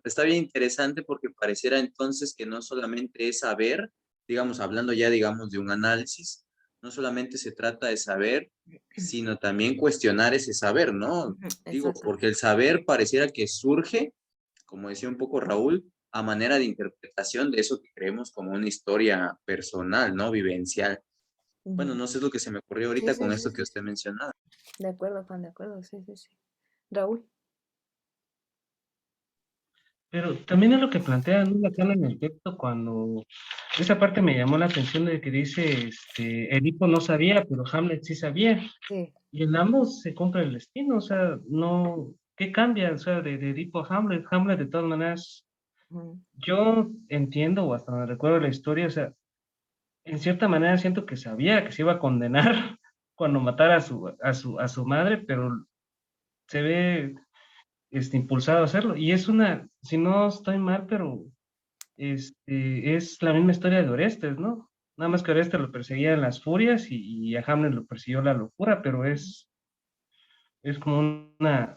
está bien interesante porque pareciera entonces que no solamente es saber, digamos, hablando ya, digamos, de un análisis, no solamente se trata de saber, sino también cuestionar ese saber, ¿no? Digo, Exacto. porque el saber pareciera que surge, como decía un poco Raúl, a manera de interpretación de eso que creemos como una historia personal, ¿no? Vivencial. Bueno, Ujú. no sé, es lo que se me ocurrió Sí, ahorita sí, con sí, esto que sí. usted mencionaba. De acuerdo, Juan, de acuerdo, sí, sí, sí. Raúl. Pero también es lo que plantea Lacan en el texto cuando esa parte me llamó la atención de que dice, Edipo no sabía, pero Hamlet sí sabía. Sí. Y en ambos se cumple el destino, o sea, no, ¿qué cambia? O sea, de Edipo a Hamlet, Hamlet de todas maneras, Ujú. yo entiendo, o hasta me recuerdo la historia, o sea, en cierta manera siento que sabía que se iba a condenar cuando matara a su madre, pero se ve impulsado a hacerlo. Y es si no estoy mal, pero es la misma historia de Orestes, ¿no? Nada más que Orestes lo perseguían las furias y a Hamlet lo persiguió la locura, pero es como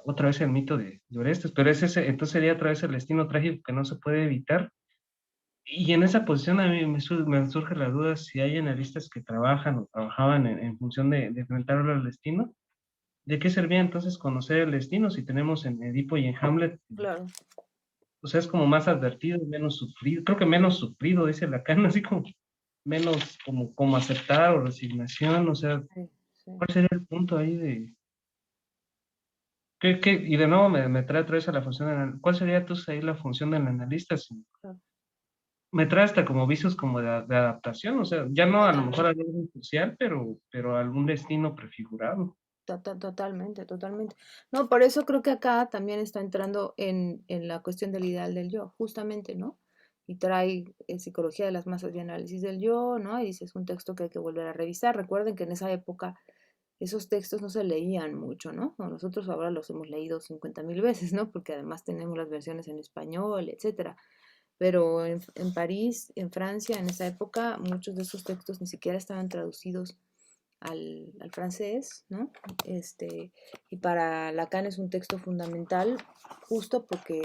otra vez el mito de Orestes, pero entonces sería otra vez el destino trágico que no se puede evitar. Y en esa posición a mí me surge la duda si hay analistas que trabajan o trabajaban en función de enfrentarlo al destino. ¿De qué servía entonces conocer el destino si tenemos en Edipo y en Hamlet? Claro, O sea, es como más advertido, menos sufrido. Creo que menos sufrido, dice Lacan, así como menos como aceptar o resignación. O sea, sí, sí. ¿cuál sería el punto ahí de... Y de nuevo me trae otra vez a la función ¿cuál sería entonces ahí la función del analista? Claro. Me trae hasta como vicios como de adaptación, o sea, ya no a lo mejor a algo social, pero a algún destino prefigurado. Totalmente, totalmente. No, por eso creo que acá también está entrando en la cuestión del ideal del yo, justamente, ¿no? Y trae psicología de las masas y análisis del yo, ¿no? Y dice, es un texto que hay que volver a revisar. Recuerden que en esa época esos textos no se leían mucho, ¿no? O nosotros ahora los hemos leído 50.000 veces, ¿no? Porque además tenemos las versiones en español, etcétera. Pero en París, en Francia, en esa época, muchos de esos textos ni siquiera estaban traducidos al francés, ¿no? Y para Lacan es un texto fundamental justo porque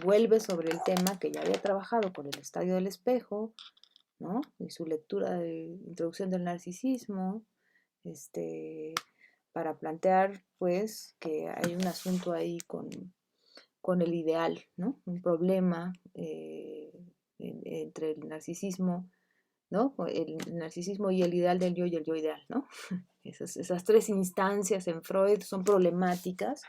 vuelve sobre el tema que ya había trabajado con el estadio del espejo, ¿no? Y su lectura de introducción del narcisismo, para plantear, pues, que hay un asunto ahí con el ideal, ¿no? Un problema entre el narcisismo, ¿no? El narcisismo y el ideal del yo y el yo ideal, ¿no? Esas tres instancias en Freud son problemáticas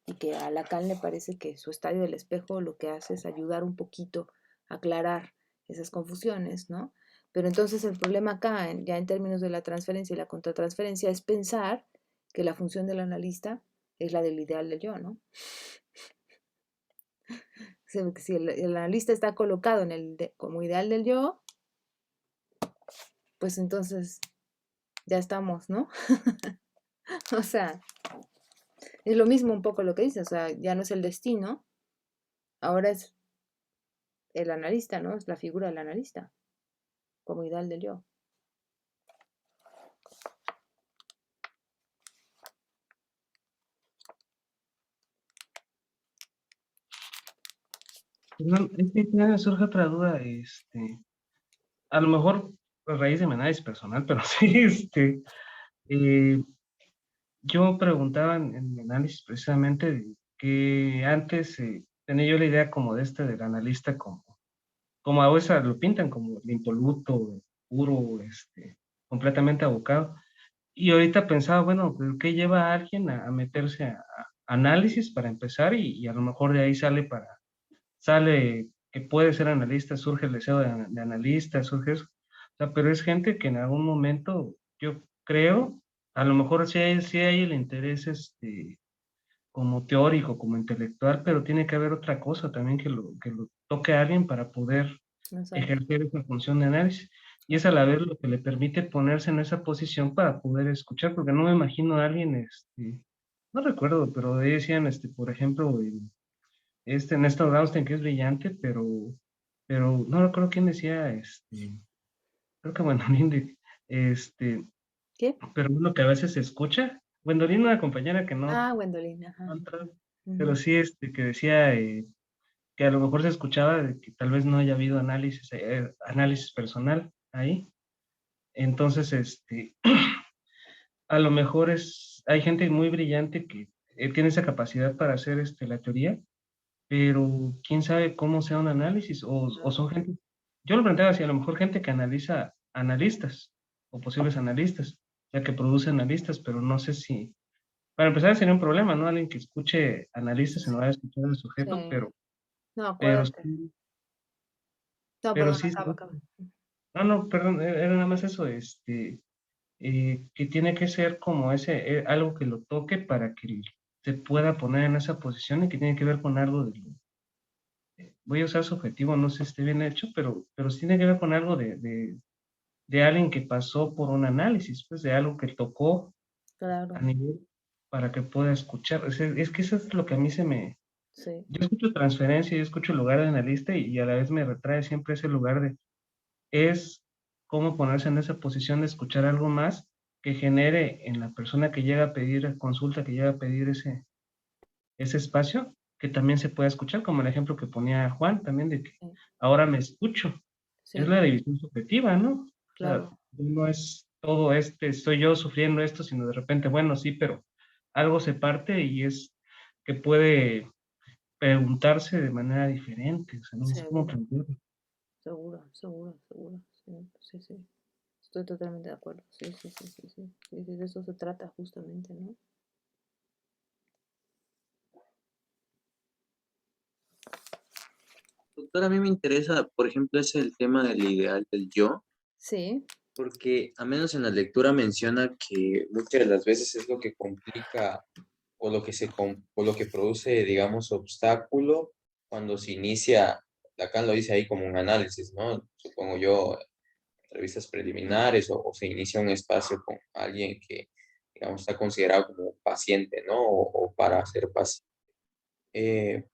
y que a Lacan le parece que su estadio del espejo lo que hace es ayudar un poquito a aclarar esas confusiones, ¿no? Pero entonces el problema acá, ya en términos de la transferencia y la contratransferencia, es pensar que la función del analista es la del ideal del yo, ¿no? Si el analista está colocado como ideal del yo, pues entonces ya estamos, ¿no? O sea, es lo mismo un poco lo que dice, o sea, ya no es el destino, ahora es el analista, ¿no? Es la figura del analista, como ideal del yo. No, es que me surge otra duda, a lo mejor a raíz de mi análisis personal, pero sí, eh, yo preguntaba en mi análisis precisamente de que antes tenía yo la idea como del analista como a veces lo pintan como impoluto, puro, completamente abocado. Y ahorita pensaba, bueno, ¿pero ¿qué lleva a alguien a meterse a análisis para empezar? Y a lo mejor de ahí sale que puede ser analista, surge el deseo de analista, surge eso. O sea, pero es gente que en algún momento, yo creo, a lo mejor sí hay el interés como teórico, como intelectual, pero tiene que haber otra cosa también que lo toque a alguien para poder Exacto. ejercer esa función de análisis. Y es a la vez lo que le permite ponerse en esa posición para poder escuchar, porque no me imagino a alguien, no recuerdo, pero decían, por ejemplo, Néstor Rausten, que es brillante, pero no recuerdo quién decía, creo que Gwendolyn, este, ¿Qué? pero uno que a veces se escucha, Gwendolyn, una compañera que Ah, Gwendolyn, ajá. no entró, pero Ujú. sí, que decía que a lo mejor se escuchaba de que tal vez no haya habido análisis personal ahí. Entonces, a lo mejor hay gente muy brillante que tiene esa capacidad para hacer la teoría, pero quién sabe cómo sea un análisis, o son gente, yo lo planteaba así, a lo mejor gente que analiza analistas, o posibles analistas, ya que produce analistas, pero no sé si, para empezar sería un problema, ¿no? Alguien que escuche analistas en lugar de escuchar al sujeto, Sí. No, pero acuérdate. sí, No, pero perdón, sí, acaba. no, no, perdón, era nada más eso, que tiene que ser como algo que lo toque para que se pueda poner en esa posición y que tiene que ver con algo voy a usar subjetivo, no sé si esté bien hecho, pero sí tiene que ver con algo de alguien que pasó por un análisis, pues de algo que tocó Claro, a nivel para que pueda escuchar. Es que eso es lo que a mí sí, yo escucho transferencia, yo escucho el lugar de analista y a la vez me retrae siempre ese lugar es cómo ponerse en esa posición de escuchar algo más que genere en la persona que llega a pedir consulta, que llega a pedir ese espacio, que también se pueda escuchar, como el ejemplo que ponía Juan también de que sí, ahora me escucho. Es sí, la división subjetiva, ¿no? O sea, claro. no es todo estoy yo sufriendo esto, sino de repente, bueno, sí, pero algo se parte y es que puede preguntarse de manera diferente, o sea, no sé cómo Seguro, plantearlo. seguro, seguro, seguro. Sí, sí, sí. Estoy totalmente de acuerdo. Sí, sí, sí, sí, sí. Sí, sí, de eso se trata justamente, ¿no? Doctor, a mí me interesa, por ejemplo, es el tema del ideal del yo, Sí, porque a menos en la lectura menciona que muchas de las veces es lo que complica o lo que o lo que produce, digamos, obstáculo cuando se inicia, Lacan lo dice ahí como un análisis, ¿no? Supongo yo, revistas preliminares o se inicia un espacio con alguien que, digamos, está considerado como paciente, ¿no? O para ser paciente.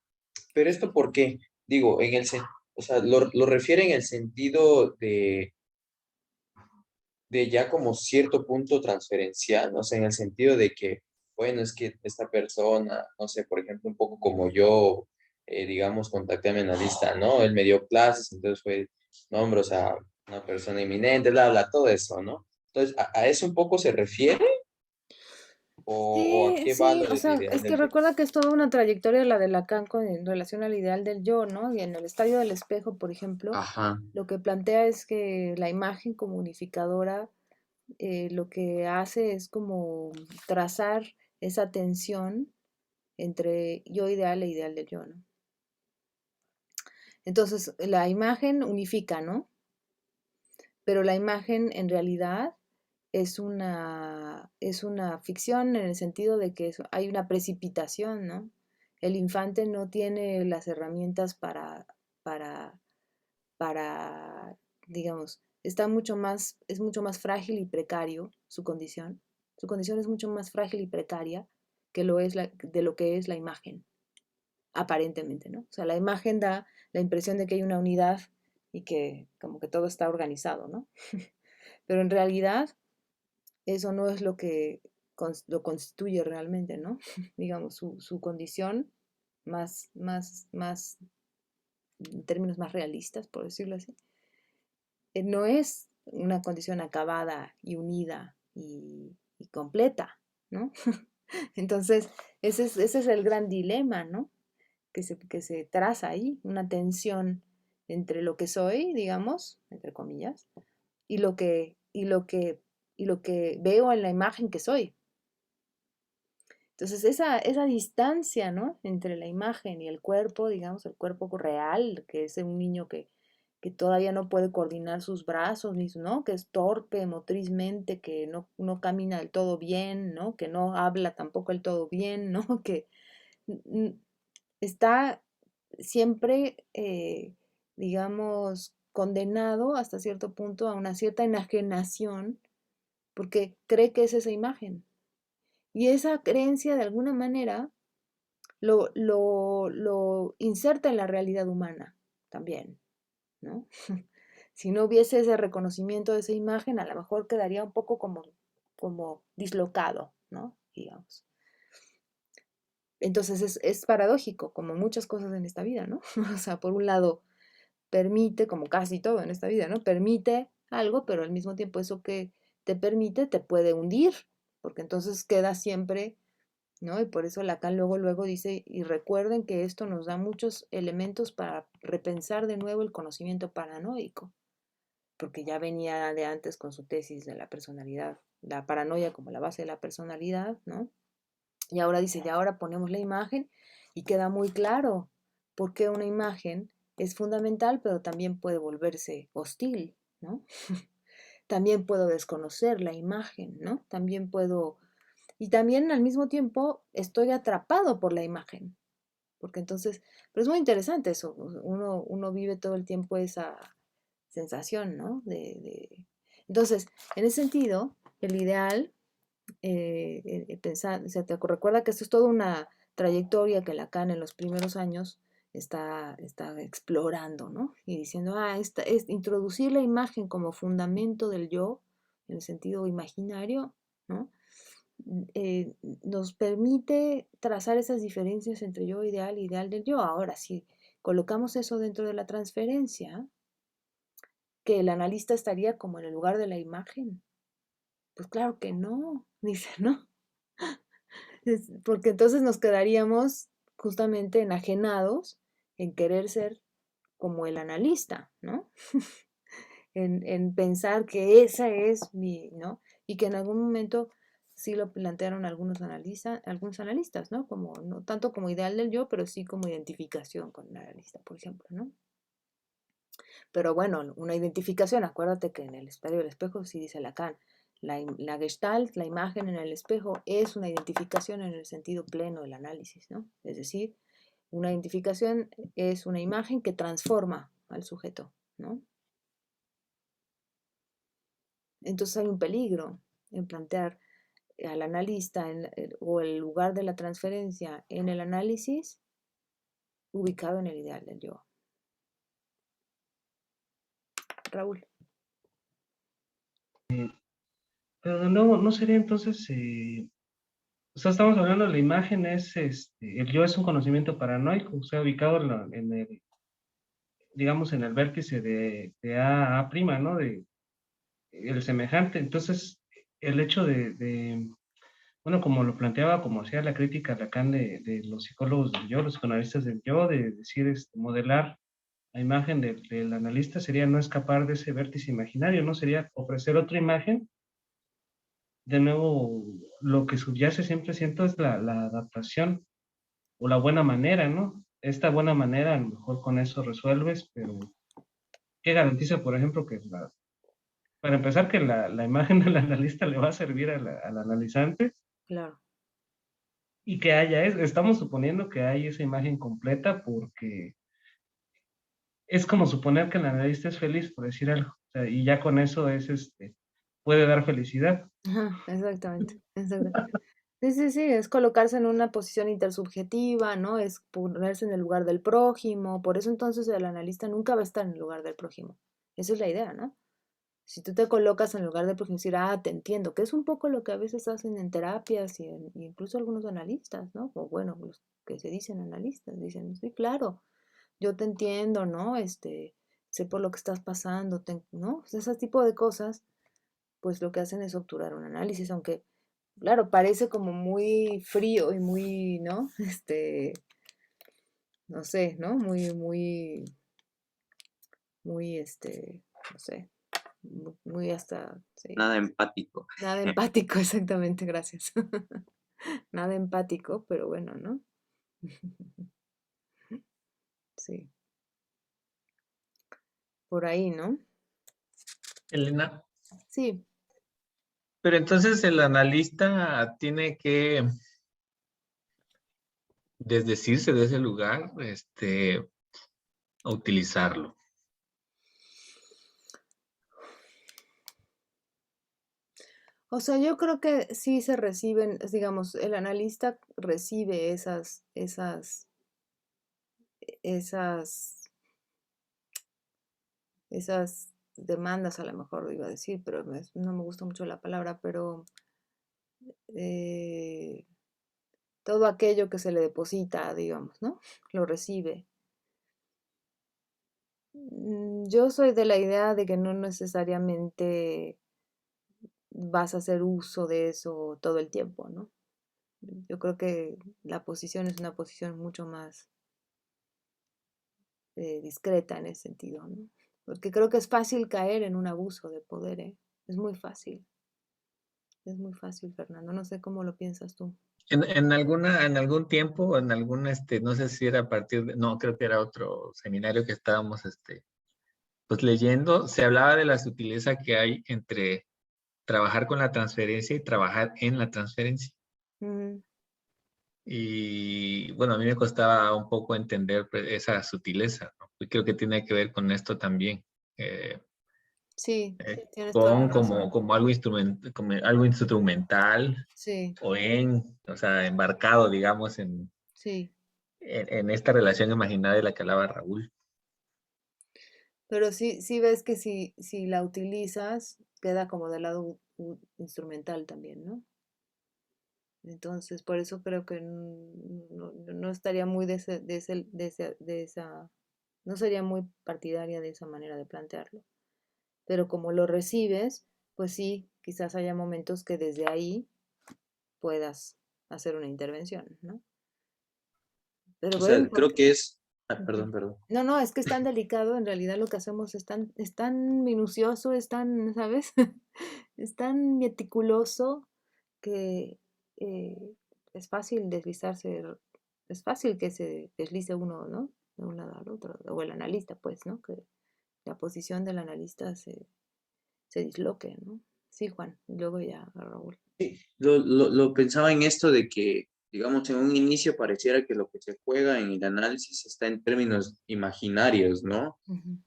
Pero esto, ¿por qué? Digo, o sea, lo refiere en el sentido de ya como cierto punto transferencial, ¿no? O sea, en el sentido de que, bueno, es que esta persona, no sé, por ejemplo, un poco como yo, digamos, contacté a mi analista, ¿no? Él me dio clases, entonces fue, no, hombre, o sea, una persona eminente, bla, bla, todo eso, ¿no? Entonces, ¿a eso un poco se refiere o a sí, qué va sí, lo o del sea, ideal es que del yo? recuerda que es toda una trayectoria la de Lacan en relación al ideal del yo, ¿no? Y en el estadio del espejo, por ejemplo, Ajá, lo que plantea es que la imagen como unificadora lo que hace es como trazar esa tensión entre yo ideal e ideal del yo, ¿no? Entonces, la imagen unifica, ¿no? Pero la imagen en realidad es una ficción en el sentido de que hay una precipitación, ¿no? El infante no tiene las herramientas para, para, digamos, es mucho más frágil y precario su condición. Su condición es mucho más frágil y precaria que de lo que es la imagen, aparentemente, ¿no? O sea, la imagen da la impresión de que hay una unidad y que como que todo está organizado, ¿no? Pero en realidad eso no es lo que lo constituye realmente, ¿no? Digamos, su condición más, en términos más realistas, por decirlo así, no es una condición acabada y unida y completa, ¿no? Entonces, ese es el gran dilema, ¿no? Que se traza ahí, una tensión entre lo que soy, digamos, entre comillas, y lo que veo en la imagen que soy. Entonces, esa distancia, ¿no? Entre la imagen y el cuerpo, digamos, el cuerpo real, que es un niño que todavía no puede coordinar sus brazos, ¿no? Que es torpe motrizmente, que no camina del todo bien, ¿no? Que no habla tampoco del todo bien, ¿no? Que está siempre, digamos, condenado hasta cierto punto a una cierta enajenación porque cree que es esa imagen. Y esa creencia de alguna manera lo inserta en la realidad humana también, ¿no? Si no hubiese ese reconocimiento de esa imagen, a lo mejor quedaría un poco como dislocado, ¿no? Digamos. Entonces es paradójico, como muchas cosas en esta vida, ¿no? O sea, por un lado, permite, como casi todo en esta vida, ¿no? Permite algo, pero al mismo tiempo eso que te permite te puede hundir, porque entonces queda siempre, ¿no? Y por eso Lacan luego dice, y recuerden que esto nos da muchos elementos para repensar de nuevo el conocimiento paranoico, porque ya venía de antes con su tesis de la personalidad, la paranoia como la base de la personalidad, ¿no? Y ahora dice, y ahora ponemos la imagen y queda muy claro por qué una imagen es fundamental, pero también puede volverse hostil, ¿no? También puedo desconocer la imagen, ¿no? También puedo... Y también al mismo tiempo estoy atrapado por la imagen, porque entonces, pero es muy interesante eso, uno vive todo el tiempo esa sensación, ¿no? Entonces, en ese sentido, el ideal, pensar, o sea, recuerda que esto es toda una trayectoria que Lacan en los primeros años está explorando, ¿no? Y diciendo, es introducir la imagen como fundamento del yo, en el sentido imaginario, ¿no? Nos permite trazar esas diferencias entre yo ideal e ideal del yo. Ahora, si colocamos eso dentro de la transferencia, que el analista estaría como en el lugar de la imagen, pues claro que no, dice, ¿no? Porque entonces nos quedaríamos justamente enajenados en querer ser como el analista, ¿no? en pensar que esa es mi, ¿no? Y que en algún momento sí lo plantearon algunos analistas, ¿no? Como, no tanto como ideal del yo, pero sí como identificación con el analista, por ejemplo, ¿no? Pero bueno, una identificación, acuérdate que en el estadio del espejo, sí dice Lacan, la gestalt, la imagen en el espejo, es una identificación en el sentido pleno del análisis, ¿no? Es decir, una identificación es una imagen que transforma al sujeto, ¿no? Entonces hay un peligro en plantear al analista o el lugar de la transferencia en el análisis ubicado en el ideal del yo. Raúl. Pero de nuevo, ¿no sería entonces, o sea, estamos hablando de la imagen, el yo es un conocimiento paranoico, o sea, ubicado en el, digamos, en el vértice de A a prima, ¿no? De el semejante. Entonces, el hecho bueno, como lo planteaba, como hacía la crítica Lacan de los psicólogos del yo, los psicoanalistas del yo, de decir, modelar la imagen del analista sería no escapar de ese vértice imaginario, ¿no? Sería ofrecer otra imagen. De nuevo, lo que subyace siempre siento es la adaptación o la buena manera, ¿no? Esta buena manera, a lo mejor con eso resuelves, pero ¿qué garantiza, por ejemplo, para empezar, que la imagen del analista le va a servir al analizante? Claro. Y que estamos suponiendo que hay esa imagen completa porque es como suponer que el analista es feliz, por decir algo. O sea, y ya con eso puede dar felicidad. Ajá, exactamente, exacto. Sí, sí, sí, es colocarse en una posición intersubjetiva, ¿no? Es ponerse en el lugar del prójimo, por eso entonces el analista nunca va a estar en el lugar del prójimo. Esa es la idea, ¿no? Si tú te colocas en el lugar del prójimo, decir, te entiendo, que es un poco lo que a veces hacen en terapias y incluso algunos analistas, ¿no? O bueno, los que se dicen analistas, dicen, sí, claro, yo te entiendo, ¿no? Sé por lo que estás pasando, ¿no? O sea, ese tipo de cosas, pues lo que hacen es obturar un análisis, aunque claro, parece como muy frío y muy, ¿no? No sé, ¿no? Muy, no sé, muy hasta, sí. Nada empático. Nada empático, exactamente, gracias. Nada empático, pero bueno, ¿no? Sí, por ahí, ¿no? Elena, Sí, pero entonces el analista tiene que desdecirse de ese lugar, a utilizarlo. o sea, yo creo que sí se reciben, digamos, el analista recibe esas esas demandas, a lo mejor iba a decir, pero no me gusta mucho la palabra, pero eh, todo aquello que se le deposita, digamos, ¿no? Lo recibe. Yo soy de la idea de que no necesariamente vas a hacer uso de eso todo el tiempo, ¿no? Yo creo que la posición es una posición mucho más discreta en ese sentido, ¿no? Porque creo que es fácil caer en un abuso de poder, ¿eh? Es muy fácil. Es muy fácil, Fernando. No sé cómo lo piensas tú. En algún tiempo, no sé si era a partir de, no, creo que era otro seminario que estábamos, pues leyendo, se hablaba de la sutileza que hay entre trabajar con la transferencia y trabajar en la transferencia. Mm, Y bueno, a mí me costaba un poco entender pues, esa sutileza, ¿no? Y creo que tiene que ver con esto también. Sí, eh, tienes toda la con razón. como algo instrumental Sí, o sea, embarcado, digamos, sí. en esta relación imaginada de la que hablaba Raúl. Pero sí ves que si la utilizas, queda como del lado instrumental también, ¿no? Entonces, por eso creo que no estaría muy de esa, no sería muy partidaria de esa manera de plantearlo. Pero como lo recibes, pues sí, quizás haya momentos que desde ahí puedas hacer una intervención, ¿no? Pero O sea, bueno, creo que es... ujú. perdón, perdón. No, no, es que es tan delicado, en realidad lo que hacemos es tan minucioso, es tan, ¿sabes? Es tan meticuloso que eh, es fácil deslizarse, es fácil que se deslice uno, ¿no? De un lado al otro, o el analista, pues, ¿no? Que la posición del analista se disloque, ¿no? Sí, Juan, y luego ya Raúl. Lo pensaba en esto de que, digamos, en un inicio pareciera que lo que se juega en el análisis está en términos imaginarios, ¿no? Ujú,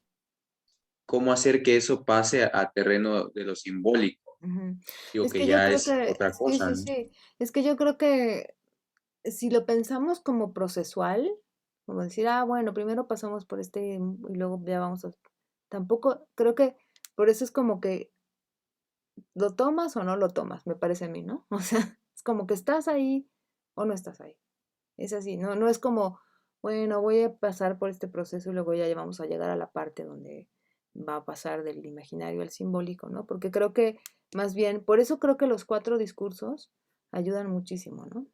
¿Cómo hacer que eso pase a terreno de lo simbólico? ujú. Digo Es que que yo ya creo es que, otra sí, cosa, sí, ¿no? sí, es que yo creo que si lo pensamos como procesual, como decir, ah, bueno, primero pasamos por este y luego ya vamos a... Tampoco, creo que por eso es como que lo tomas o no lo tomas, me parece a mí, ¿no? O sea, es como que estás ahí o no estás ahí. Es así, no es como, bueno, voy a pasar por este proceso y luego ya vamos a llegar a la parte donde va a pasar del imaginario al simbólico, ¿no? Porque creo que más bien, por eso creo que los 4 discursos ayudan muchísimo, ¿no?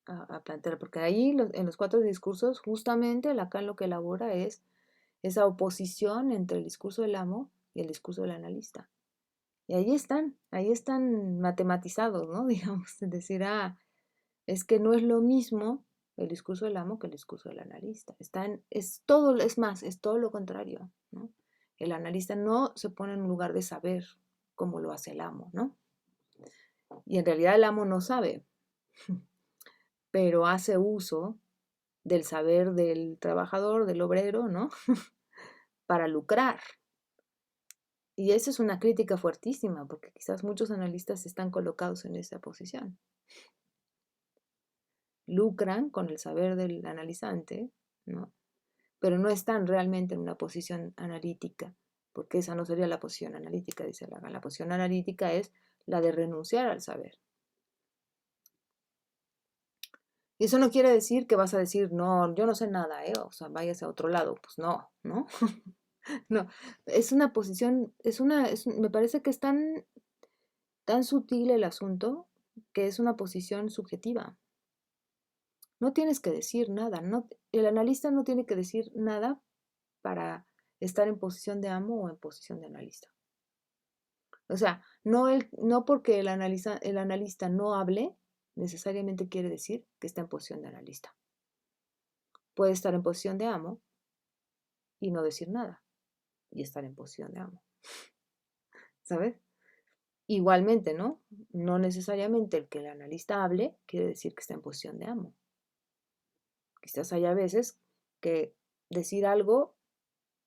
A plantear, porque ahí en los 4 discursos, justamente Lacan lo que elabora es esa oposición entre el discurso del amo y el discurso del analista. Y ahí están matematizados, ¿no? Digamos, es decir, es que no es lo mismo el discurso del amo que el discurso del analista. Es todo, es más, es todo lo contrario, ¿no? El analista no se pone en un lugar de saber cómo lo hace el amo, ¿no? Y en realidad el amo no sabe, pero hace uso del saber del trabajador, del obrero, ¿no? Para lucrar. Y esa es una crítica fuertísima, porque quizás muchos analistas están colocados en esa posición. Lucran con el saber del analizante, ¿no? Pero no están realmente en una posición analítica, porque esa no sería la posición analítica, dice Lacan. La posición analítica es la de renunciar al saber. Y eso no quiere decir que vas a decir, no, yo no sé nada, o sea, váyase a otro lado. Pues no, ¿no? No, es una posición, me parece que es tan sutil el asunto que es una posición subjetiva. No tienes que decir nada, el analista no tiene que decir nada para estar en posición de amo o en posición de analista. O sea, no porque el analista no hable, necesariamente quiere decir que está en posición de analista. Puede estar en posición de amo y no decir nada, y estar en posición de amo, ¿sabes? Igualmente, ¿no? No necesariamente el que el analista hable quiere decir que está en posición de amo. Quizás haya veces que decir algo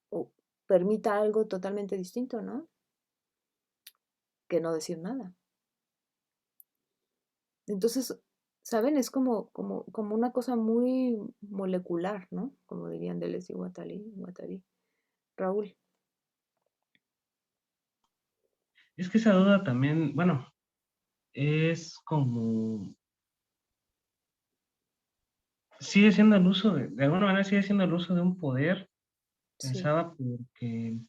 o permita algo totalmente distinto, ¿no? Que no decir nada. Entonces, ¿saben? Es como una cosa muy molecular, ¿no? Como dirían Deleuze y Guattari. Raúl. Es que esa duda también, bueno, es como, sigue siendo el uso de alguna manera sigue siendo el uso de un poder, Sí. pensaba, porque,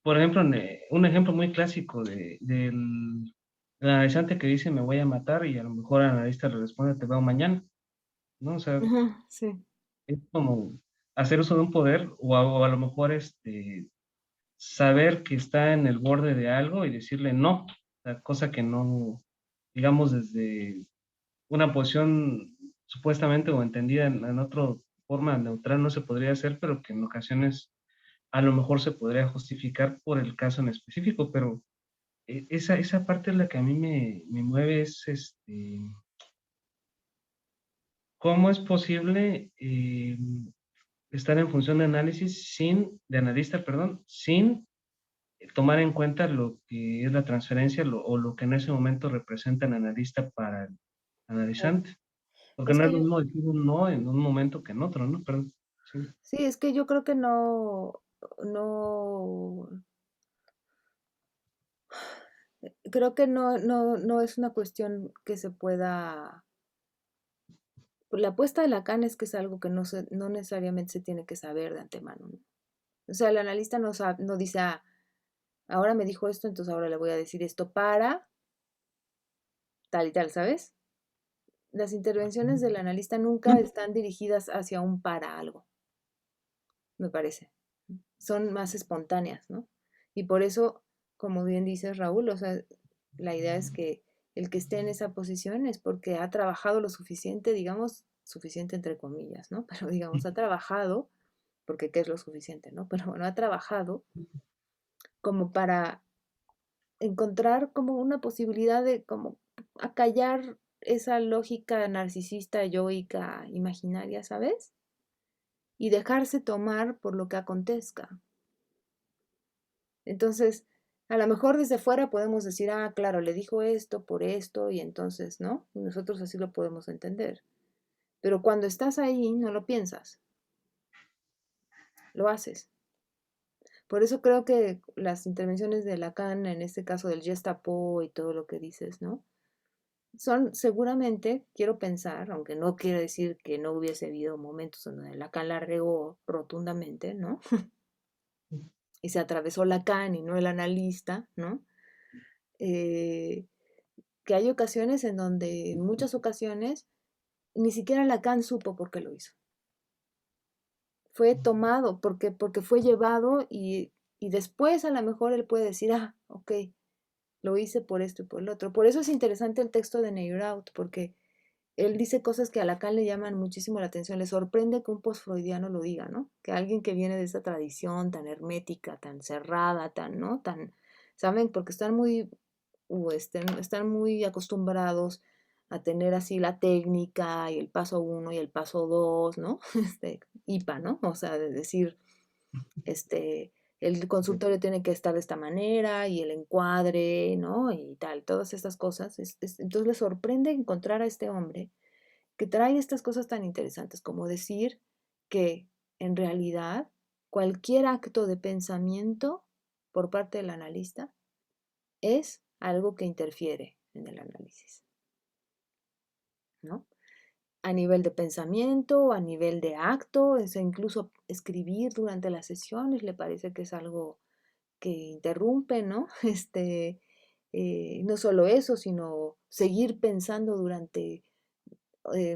por ejemplo, un ejemplo muy clásico del analizante que dice me voy a matar y a lo mejor el analista le responde te veo mañana, ¿no? O sea, Ajá, sí. es como hacer uso de un poder o a lo mejor saber que está en el borde de algo y decirle no, o sea, cosa que no, digamos, desde una posición supuestamente o entendida en otra forma neutral no se podría hacer, pero que en ocasiones a lo mejor se podría justificar por el caso en específico, pero esa parte es la que a mí me mueve, es cómo es posible estar en función de análisis de analista, perdón, sin tomar en cuenta lo que es la transferencia o lo que en ese momento representa el analista para el analizante. Porque Es no es que lo yo, mismo decir un no en un momento que en otro, ¿no? Perdón. Sí. sí, es que yo creo que no, creo que no es una cuestión que se pueda. La apuesta de Lacan es que es algo que no necesariamente se tiene que saber de antemano, ¿no? O sea, el analista no dice, ah, ahora me dijo esto, entonces ahora le voy a decir esto para tal y tal, ¿sabes? Las intervenciones del analista nunca están dirigidas hacia un para algo, me parece. Son más espontáneas, ¿no? Y por eso, como bien dices, Raúl, o sea, la idea es que el que esté en esa posición es porque ha trabajado lo suficiente, digamos, suficiente entre comillas, ¿no? Pero digamos, ha trabajado, porque ¿qué es lo suficiente, no? Pero bueno, ha trabajado como para encontrar como una posibilidad de como acallar esa lógica narcisista, yoica, imaginaria, ¿sabes? Y dejarse tomar por lo que acontezca. Entonces, a lo mejor desde fuera podemos decir, ah, claro, le dijo esto por esto, y entonces, ¿no? Y nosotros así lo podemos entender. Pero cuando estás ahí, no lo piensas, lo haces. Por eso creo que las intervenciones de Lacan, en este caso del Gestapo y todo lo que dices, ¿no? Son seguramente, quiero pensar, aunque no quiere decir que no hubiese habido momentos en donde Lacan la regó rotundamente, ¿no? Y se atravesó Lacan y no el analista, ¿no? Eh, que hay ocasiones en donde, en muchas ocasiones, ni siquiera Lacan supo por qué lo hizo. Fue tomado porque fue llevado y después a lo mejor él puede decir, ah, ok, lo hice por esto y por el otro. Por eso es interesante el texto de Neuraut, porque él dice cosas que a Lacan le llaman muchísimo la atención. Le sorprende que un postfreudiano lo diga, ¿no? Que alguien que viene de esa tradición tan hermética, tan cerrada, tan, ¿no? Tan, ¿saben? Porque están muy acostumbrados a tener así la técnica y el paso 1 y el paso 2, ¿no? IPA, ¿no? O sea, de decir, el consultorio tiene que estar de esta manera y el encuadre, ¿no? Y tal, todas estas cosas. Entonces le sorprende encontrar a este hombre que trae estas cosas tan interesantes como decir que en realidad cualquier acto de pensamiento por parte del analista es algo que interfiere en el análisis, ¿no? A nivel de pensamiento, a nivel de acto, incluso escribir durante las sesiones le parece que es algo que interrumpe, ¿no? No solo eso, sino seguir pensando durante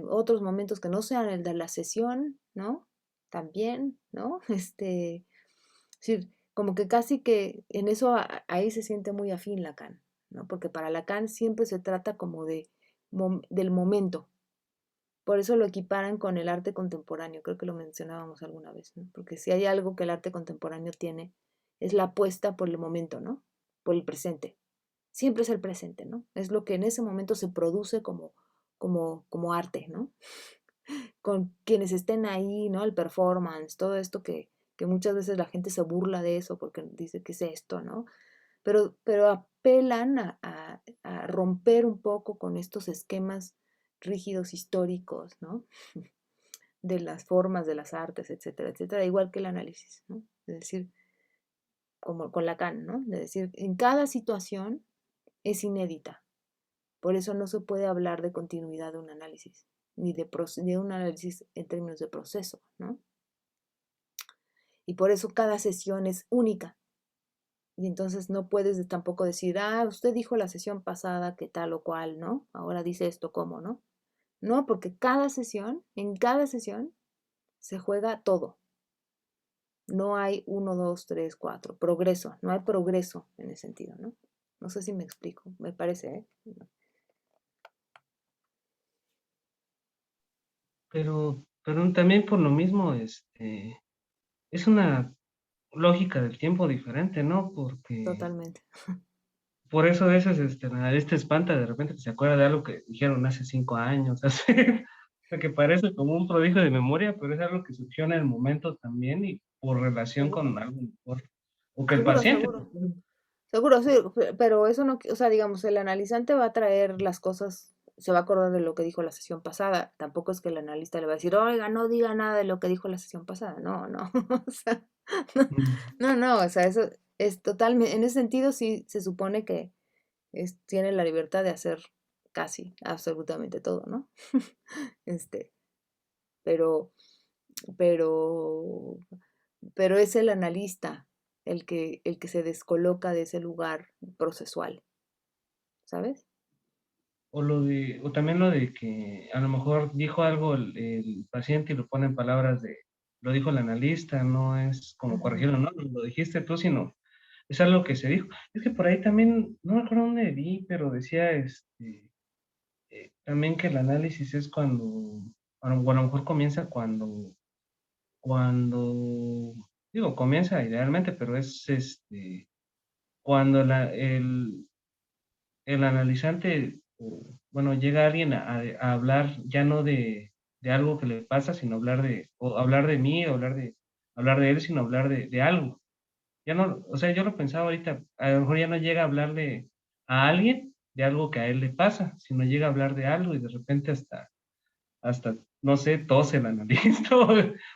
otros momentos que no sean el de la sesión, ¿no? También, ¿no? Es decir, como que casi que en eso ahí se siente muy afín Lacan, ¿no? Porque para Lacan siempre se trata como del momento. Por eso lo equiparan con el arte contemporáneo, creo que lo mencionábamos alguna vez, ¿no? Porque si hay algo que el arte contemporáneo tiene, es la apuesta por el momento, ¿no? Por el presente. Siempre es el presente, ¿no? Es lo que en ese momento se produce como arte, ¿no? Con quienes estén ahí, ¿no? El performance, todo esto que muchas veces la gente se burla de eso porque dice, ¿qué es esto, no? Pero apelan a romper un poco con estos esquemas rígidos históricos, ¿no? De las formas de las artes, etcétera, etcétera, igual que el análisis, ¿no? Es decir, como con Lacan, ¿no? De decir, en cada situación es inédita. Por eso no se puede hablar de continuidad de un análisis, ni de un análisis en términos de proceso, ¿no? Y por eso cada sesión es única. Y entonces no puedes tampoco decir, ah, usted dijo la sesión pasada que tal o cual, ¿no? Ahora dice esto, ¿cómo, no? No, porque en cada sesión, se juega todo. No hay 1, 2, 3, 4. Progreso. No hay progreso en ese sentido, ¿no? No sé si me explico. Me parece, ¿eh? Pero también por lo mismo, es una lógica del tiempo diferente, ¿no? Porque Totalmente. por eso a veces el analista espanta de repente que se acuerda de algo que dijeron hace 5 años, así, que parece como un prodigio de memoria, pero es algo que surgió en el momento también y por relación Sí. con algo mejor. o que el Seguro, paciente. seguro. Seguro, sí, pero eso no, o sea, digamos, el analizante va a traer las cosas, se va a acordar de lo que dijo la sesión pasada. Tampoco es que el analista le va a decir, oiga, no diga nada de lo que dijo la sesión pasada. No, no, o sea, Mm, no, o sea, eso es totalmente, en ese sentido sí se supone que tiene la libertad de hacer casi absolutamente todo, ¿no? Este, pero, pero, pero es el analista el que se descoloca de ese lugar procesual, ¿sabes? o también lo de que a lo mejor dijo algo el paciente y lo pone en palabras de, lo dijo el analista, no es como Ujú. corregirlo, no, lo dijiste tú, sino es algo que se dijo. Es que por ahí también, no me acuerdo dónde vi, pero decía también que el análisis es cuando, o a lo mejor comienza cuando, digo, comienza idealmente, pero es cuando el analizante, bueno, llega alguien a hablar ya no de algo que le pasa, sino hablar de mí, hablar de él, sino hablar de algo. Ya no, o sea, yo lo pensaba ahorita, a lo mejor ya no llega a hablarle a alguien de algo que a él le pasa, sino llega a hablar de algo y de repente hasta no sé, tose el analista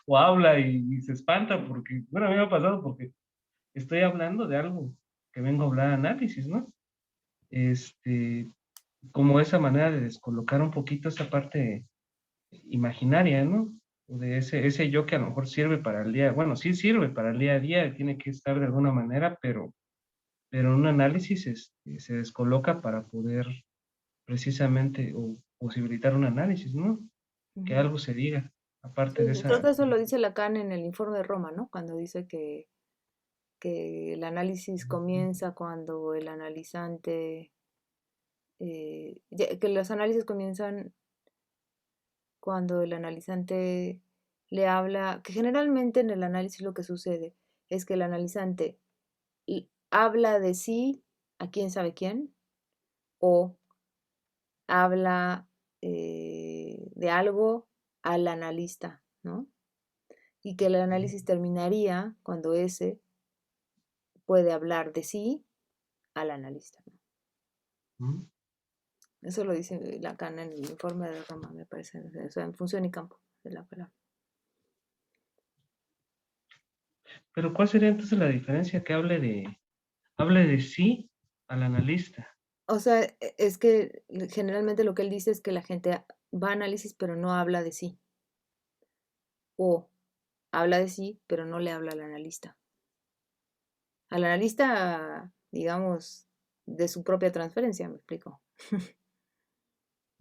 o habla y se espanta porque, bueno, a mí me ha pasado porque estoy hablando de algo que vengo a hablar análisis, ¿no? Este, como esa manera de descolocar un poquito esa parte imaginaria, ¿no? O de ese yo que a lo mejor sirve para el día, bueno, sí sirve para el día a día, tiene que estar de alguna manera, pero un análisis se descoloca para poder precisamente o posibilitar un análisis, ¿no? Que Ujú. algo se diga, aparte de Sí, creo esa... que eso lo dice Lacan en el informe de Roma, ¿no? Cuando dice que el análisis comienza cuando el analizante, que los análisis comienzan cuando el analizante le habla, que generalmente en el análisis lo que sucede es que el analizante habla de sí a quién sabe quién o habla de algo al analista, ¿no? Y que el análisis terminaría cuando ese puede hablar de sí al analista, ¿no? ¿Mm? Eso lo dice Lacan en el informe de Roma, me parece, o sea, en función y campo de la palabra. Pero ¿cuál sería entonces la diferencia que hable de sí al analista? O sea, es que generalmente lo que él dice es que la gente va a análisis pero no habla de sí, o habla de sí pero no le habla al analista. Al analista, digamos, de su propia transferencia, me explico.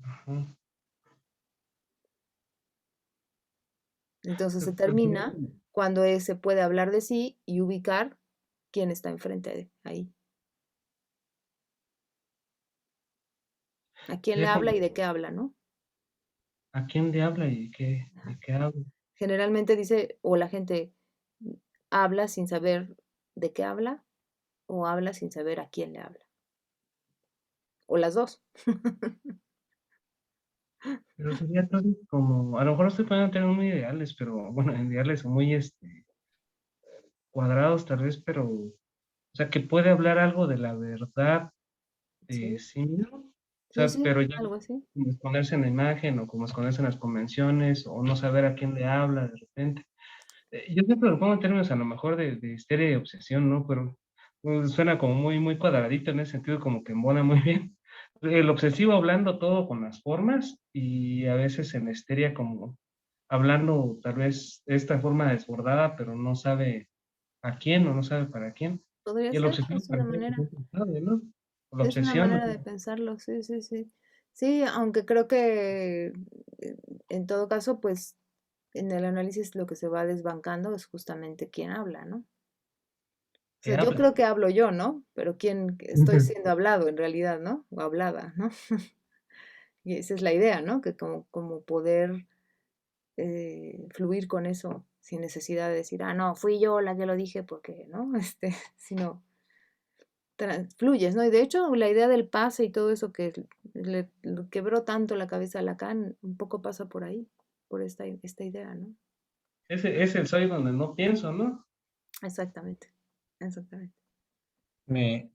Ajá. Entonces se Pero sería termina cuando ese puede hablar de sí y ubicar quién está enfrente de ahí, a quién le sería como, habla y de qué habla, ¿no? ¿a quién le habla y Ajá. de qué habla? Generalmente dice, o la gente habla sin saber de qué habla, o habla sin saber a quién le habla, o las dos. Pero sería todo como, a lo mejor estoy poniendo términos muy ideales, pero bueno, ideales o muy cuadrados tal vez, pero, o sea, que puede hablar algo de la verdad de Sí, sí mismo, o sí, sea, sí, pero ya algo así. como esconderse en la imagen o como esconderse en las convenciones o no saber a quién le habla de repente. Yo siempre lo pongo en términos a lo mejor de histeria y obsesión, ¿no? Pero suena como muy cuadradito en ese sentido, como que embona muy bien. El obsesivo hablando todo con las formas y a veces en la histeria como hablando tal vez de esta forma desbordada, pero no sabe a quién o no sabe para quién. Podría Y el ser, obsesivo es una parece que manera. no sabe, ¿no? O la Es una obsesión, manera de pensarlo, sí, sí, sí. Sí, aunque creo que en todo caso, pues en el análisis lo que se va desbancando es justamente quién habla, ¿no? O que sea, yo habla. creo que hablo yo, ¿no? Pero quién estoy siendo hablado en realidad, ¿no? O hablada, ¿no? Y esa es la idea, ¿no? Que como poder fluir con eso sin necesidad de decir, ah, no, fui yo la que lo dije porque, ¿no? Sino fluyes, ¿no? Y de hecho, la idea del pase y todo eso que le quebró tanto la cabeza a Lacan, un poco pasa por ahí, por esta idea, ¿no? Ese es el soy donde no pienso, ¿no? Exactamente. exactamente. Me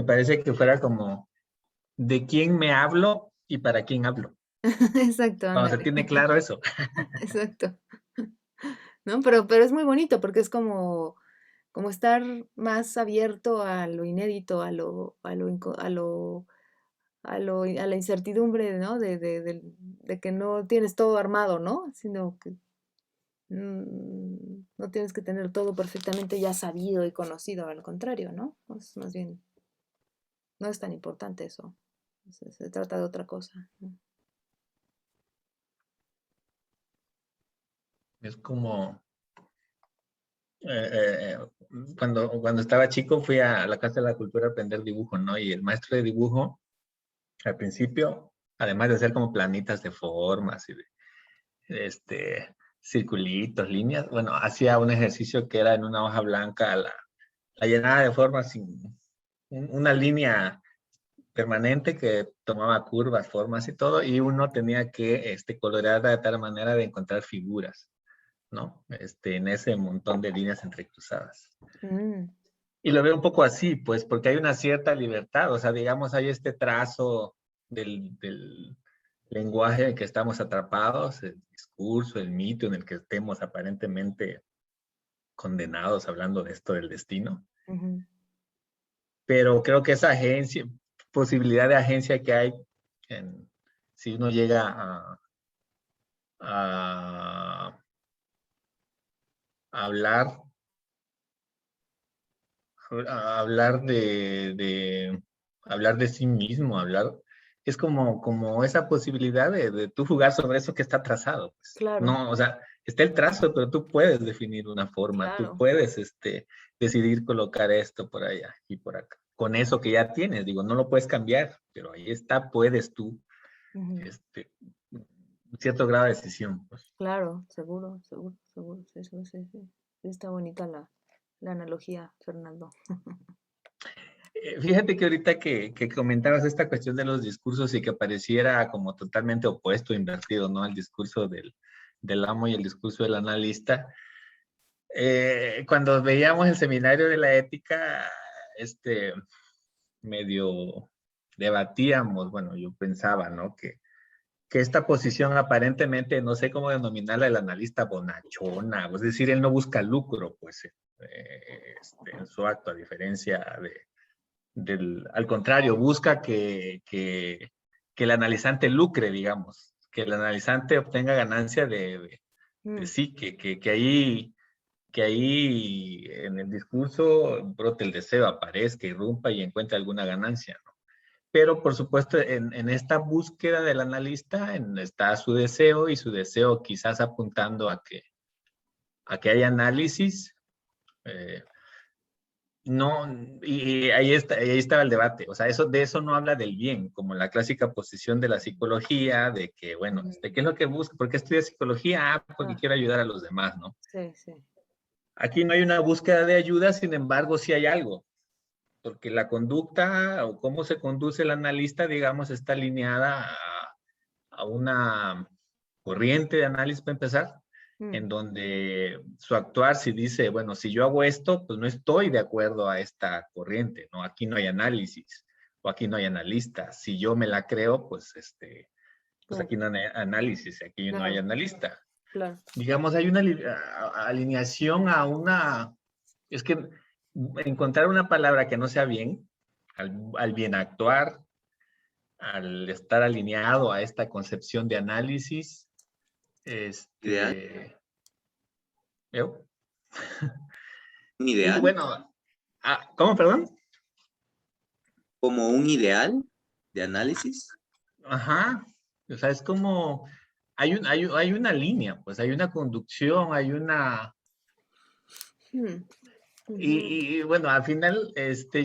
parece que fuera como de quién me hablo y para quién hablo. Exacto, Cuando se ándale. tiene claro eso. Exacto. ¿No? Pero es muy bonito porque es como estar más abierto a lo inédito, a la incertidumbre, ¿no? De que no tienes todo armado, ¿no? Sino que no tienes que tener todo perfectamente ya sabido y conocido, al contrario, ¿no? Es más bien, no es tan importante eso. Se trata de otra cosa, ¿no? Es como eh, eh, cuando estaba chico fui a la Casa de la Cultura a aprender dibujo, ¿no? Y el maestro de dibujo, al principio, además de hacer como planitas de formas y de circulitos, líneas, bueno, hacía un ejercicio que era en una hoja blanca, la llenaba de formas sin una línea permanente que tomaba curvas, formas y todo, y uno tenía que colorear de tal manera de encontrar figuras, ¿no? En ese montón de líneas entrecruzadas. Mm, Y lo veo un poco así, pues, porque hay una cierta libertad, o sea, digamos, hay este trazo del lenguaje en el que estamos atrapados, el discurso, el mito en el que estemos aparentemente condenados hablando de esto del destino. ujú. Pero creo que esa posibilidad de agencia que hay, si uno llega a hablar, hablar hablar de sí mismo, es como esa posibilidad de tú jugar sobre eso que está trazado, pues. Claro, No, o sea, está el trazo, pero tú puedes definir una forma, tú claro. puedes decidir colocar esto por allá y por acá. Con eso que ya tienes, digo, no lo puedes cambiar, pero ahí está, puedes tú, Ujú. cierto grado de decisión, pues. Claro, seguro, seguro, seguro. Sí, sí, sí, sí. Sí, está bonita la analogía, Fernando. Fíjate que ahorita que comentabas esta cuestión de los discursos y que pareciera como totalmente opuesto, invertido, ¿no? El discurso del amo y el discurso del analista. Cuando veíamos el seminario de la ética, medio debatíamos, bueno, yo pensaba, ¿no? Que esta posición aparentemente, no sé cómo denominarla, el analista bonachona, es decir, él no busca lucro, pues, en su acto, a diferencia al contrario, busca que el analizante lucre, digamos, que el analizante obtenga ganancia de Mm, sí, que ahí en el discurso brote el deseo, aparezca, irrumpa y encuentre alguna ganancia, ¿no? Pero por supuesto, en esta búsqueda del analista está su deseo y su deseo quizás apuntando a que haya análisis. eh, no, y ahí estaba el debate. O sea, de eso no habla del bien, como la clásica posición de la psicología, de que, bueno, ¿qué es lo que busca? ¿Por qué estudia psicología? Ah, porque ah, quiero ayudar a los demás, ¿no? sí, sí. Aquí no hay una búsqueda de ayuda, sin embargo, sí hay algo, porque la conducta o cómo se conduce el analista, digamos, está alineada a una corriente de análisis, para empezar, Mm, en donde su actuar, si dice, bueno, si yo hago esto, pues no estoy de acuerdo a esta corriente, ¿no? Aquí no hay análisis, o aquí no hay analista. Si yo me la creo, pues claro, aquí no hay análisis, aquí no hay claro, analista. claro. Digamos, hay una alineación es que encontrar una palabra que no sea bien, al bien actuar, al estar alineado a esta concepción de análisis, Ideal, ¿yo? un Y ideal, bueno, ¿cómo, perdón? como un ideal de análisis. Ajá, o sea, es como, hay una línea, pues hay una conducción, Mm, ujú. y bueno, al final,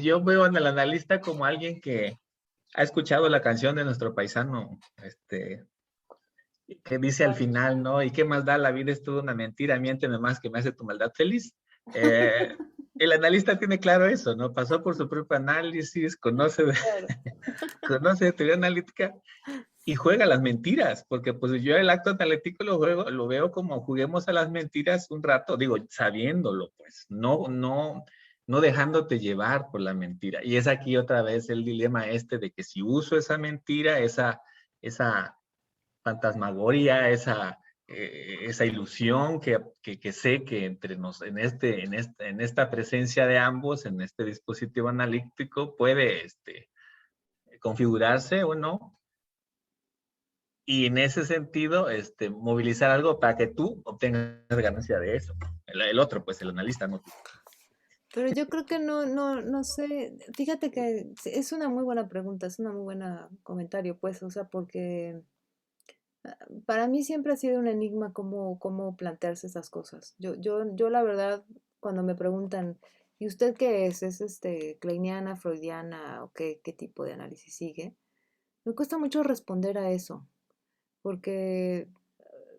yo veo en el analista como alguien que ha escuchado la canción de nuestro paisano, que dice al final, ¿no? ¿Y qué más da? La vida es toda una mentira, miénteme más que me hace tu maldad feliz. Eh, el analista tiene claro eso, ¿no? Pasó por su propio análisis, conoce Claro. conoce teoría analítica y juega las mentiras, porque pues yo el acto analítico lo veo como juguemos a las mentiras un rato, digo, sabiéndolo, pues, no dejándote llevar por la mentira. Y es aquí otra vez el dilema de que si uso esa mentira, esa fantasmagoria, esa ilusión que sé que entre nos, en esta presencia de ambos, en este dispositivo analítico, puede configurarse o no. Y en ese sentido, movilizar algo para que tú obtengas ganancia de eso. El otro, pues el analista, no tú. Pero yo creo que no sé, fíjate que es una muy buena pregunta, es una muy buena comentario, pues, o sea, porque para mí siempre ha sido un enigma cómo plantearse esas cosas. Yo la verdad, cuando me preguntan, ¿y usted qué es? ¿Es kleiniana, freudiana o qué tipo de análisis sigue? Me cuesta mucho responder a eso, porque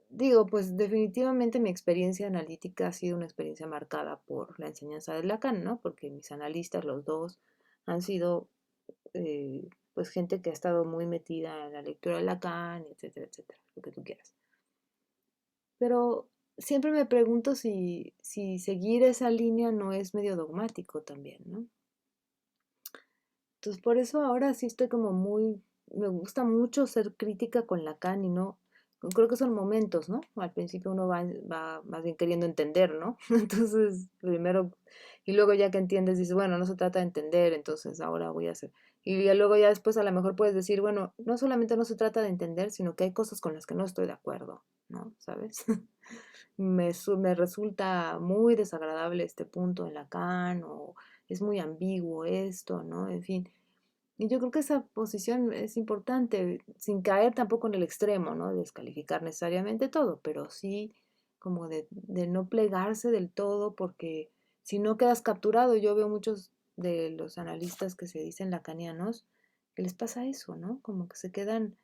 digo, pues definitivamente mi experiencia analítica ha sido una experiencia marcada por la enseñanza de Lacan, ¿no? Porque mis analistas, los dos, han sido pues gente que ha estado muy metida en la lectura de Lacan, etcétera, etcétera, lo que tú quieras. Pero siempre me pregunto si seguir esa línea no es medio dogmático también, ¿no? Entonces por eso ahora sí estoy como me gusta mucho ser crítica con Lacan y no, creo que son momentos, ¿no? Al principio uno va más bien queriendo entender, ¿no? Entonces, primero, y luego ya que entiendes, dices, bueno, no se trata de entender, entonces ahora voy a hacer. Y ya luego ya después a lo mejor puedes decir, bueno, no solamente no se trata de entender, sino que hay cosas con las que no estoy de acuerdo, ¿no? ¿Sabes? Me resulta muy desagradable este punto en Lacan o es muy ambiguo esto, ¿no? En fin. Y yo creo que esa posición es importante, sin caer tampoco en el extremo, ¿no? De descalificar necesariamente todo, pero sí como de no plegarse del todo, porque si no quedas capturado, yo veo muchos de los analistas que se dicen lacanianos, que les pasa eso, ¿no? Como que se quedan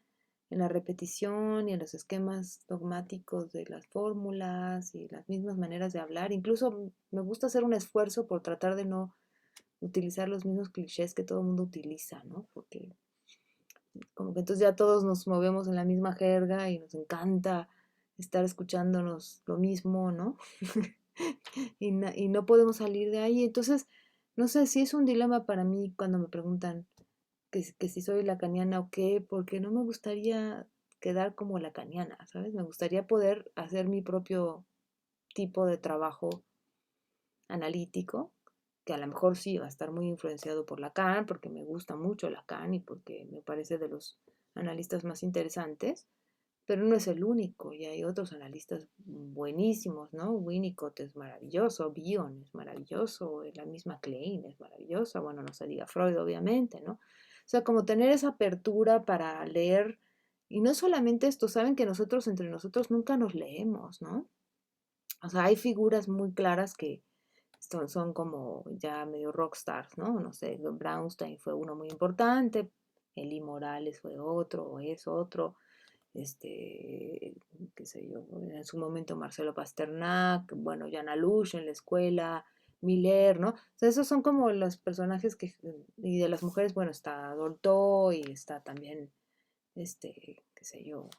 en la repetición y en los esquemas dogmáticos de las fórmulas y las mismas maneras de hablar. Incluso me gusta hacer un esfuerzo por tratar de no utilizar los mismos clichés que todo el mundo utiliza, ¿no? Porque como que entonces ya todos nos movemos en la misma jerga y nos encanta estar escuchándonos lo mismo, ¿no? y no podemos salir de ahí. Entonces, no sé si es un dilema para mí cuando me preguntan que si soy lacaniana o qué, porque no me gustaría quedar como lacaniana, ¿sabes? Me gustaría poder hacer mi propio tipo de trabajo analítico, que a lo mejor sí va a estar muy influenciado por Lacan, porque me gusta mucho Lacan y porque me parece de los analistas más interesantes, pero no es el único, y hay otros analistas buenísimos, ¿no? Winnicott es maravilloso, Bion es maravilloso, la misma Klein es maravillosa, bueno, no se diga Freud, obviamente, ¿no? O sea, como tener esa apertura para leer, y no solamente esto, saben que nosotros entre nosotros nunca nos leemos, ¿no? O sea, hay figuras muy claras que son como ya medio rockstars, ¿no? No sé, Brownstein fue uno muy importante, Eli Morales fue otro, o es otro, qué sé yo, en su momento Marcelo Pasternak, bueno, Jan Alush en la escuela, Miller, ¿no? O sea, esos son como los personajes y de las mujeres, bueno, está Dolto y está también, qué sé yo,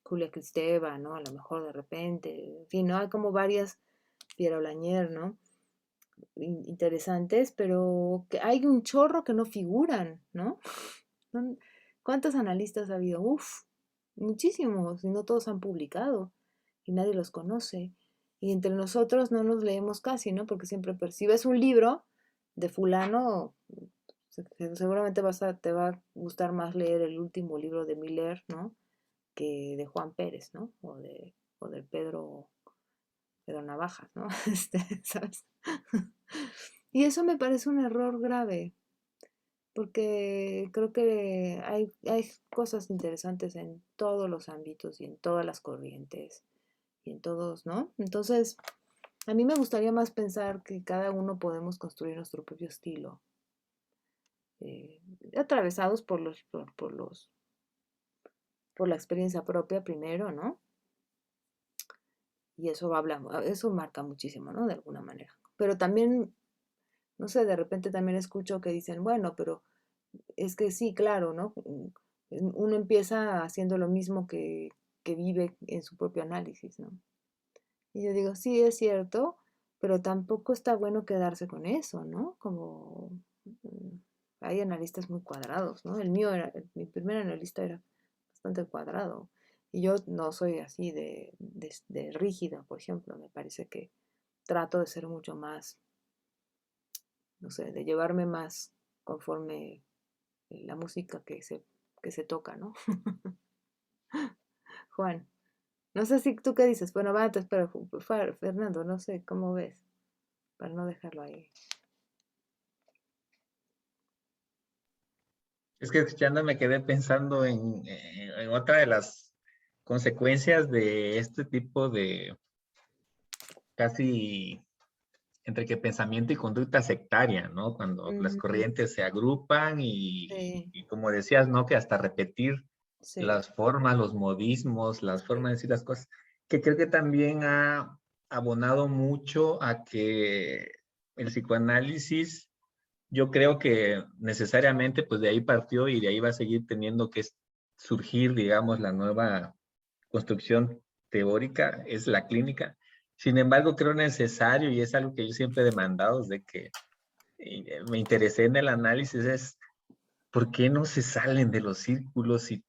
Julia Kristeva, ¿no? A lo mejor de repente, en fin, ¿no? Hay como varias, Piero Lanier, ¿no? Interesantes, pero que hay un chorro que no figuran, ¿no? ¿Cuántos analistas ha habido? Uf, muchísimos, y no todos han publicado, y nadie los conoce. Y entre nosotros no nos leemos casi, ¿no? Porque siempre percibes un libro de fulano, seguramente te va a gustar más leer el último libro de Miller, ¿no? Que de Juan Pérez, ¿no? O de Pedro Navajas, ¿no? ¿Sabes? Y eso me parece un error grave, porque creo que hay cosas interesantes en todos los ámbitos y en todas las corrientes y en todos, ¿no? Entonces, a mí me gustaría más pensar que cada uno podemos construir nuestro propio estilo, eh, atravesados por la experiencia propia primero, ¿no? Y eso marca muchísimo, ¿no? De alguna manera. Pero también, no sé, de repente también escucho que dicen, bueno, pero es que sí, claro, ¿no? uno empieza haciendo lo mismo que vive en su propio análisis, ¿no? Y yo digo, sí, es cierto, pero tampoco está bueno quedarse con eso, ¿no? Como hay analistas muy cuadrados, ¿no? Mi primer analista era bastante cuadrado. Y yo no soy así de rígida, por ejemplo. Me parece que trato de ser mucho más, no sé, de llevarme más conforme la música que se toca, ¿no? Juan, no sé si tú qué dices. Bueno, va, te espero. Fernando, no sé, ¿cómo ves? Para no dejarlo ahí. Es que escuchando me quedé pensando en otra de las consecuencias de este tipo de casi entre que pensamiento y conducta sectaria, ¿no? Cuando las Ujú, corrientes se agrupan sí, y como decías, ¿no? Que hasta repetir sí. las formas, los modismos, las formas de decir las cosas, que creo que también ha abonado mucho a que el psicoanálisis, yo creo que necesariamente pues de ahí partió y de ahí va a seguir teniendo que surgir, digamos, la nueva construcción teórica, es la clínica. Sin embargo, creo necesario, y es algo que yo siempre he demandado desde que me interesé en el análisis, es por qué no se salen de los círculos y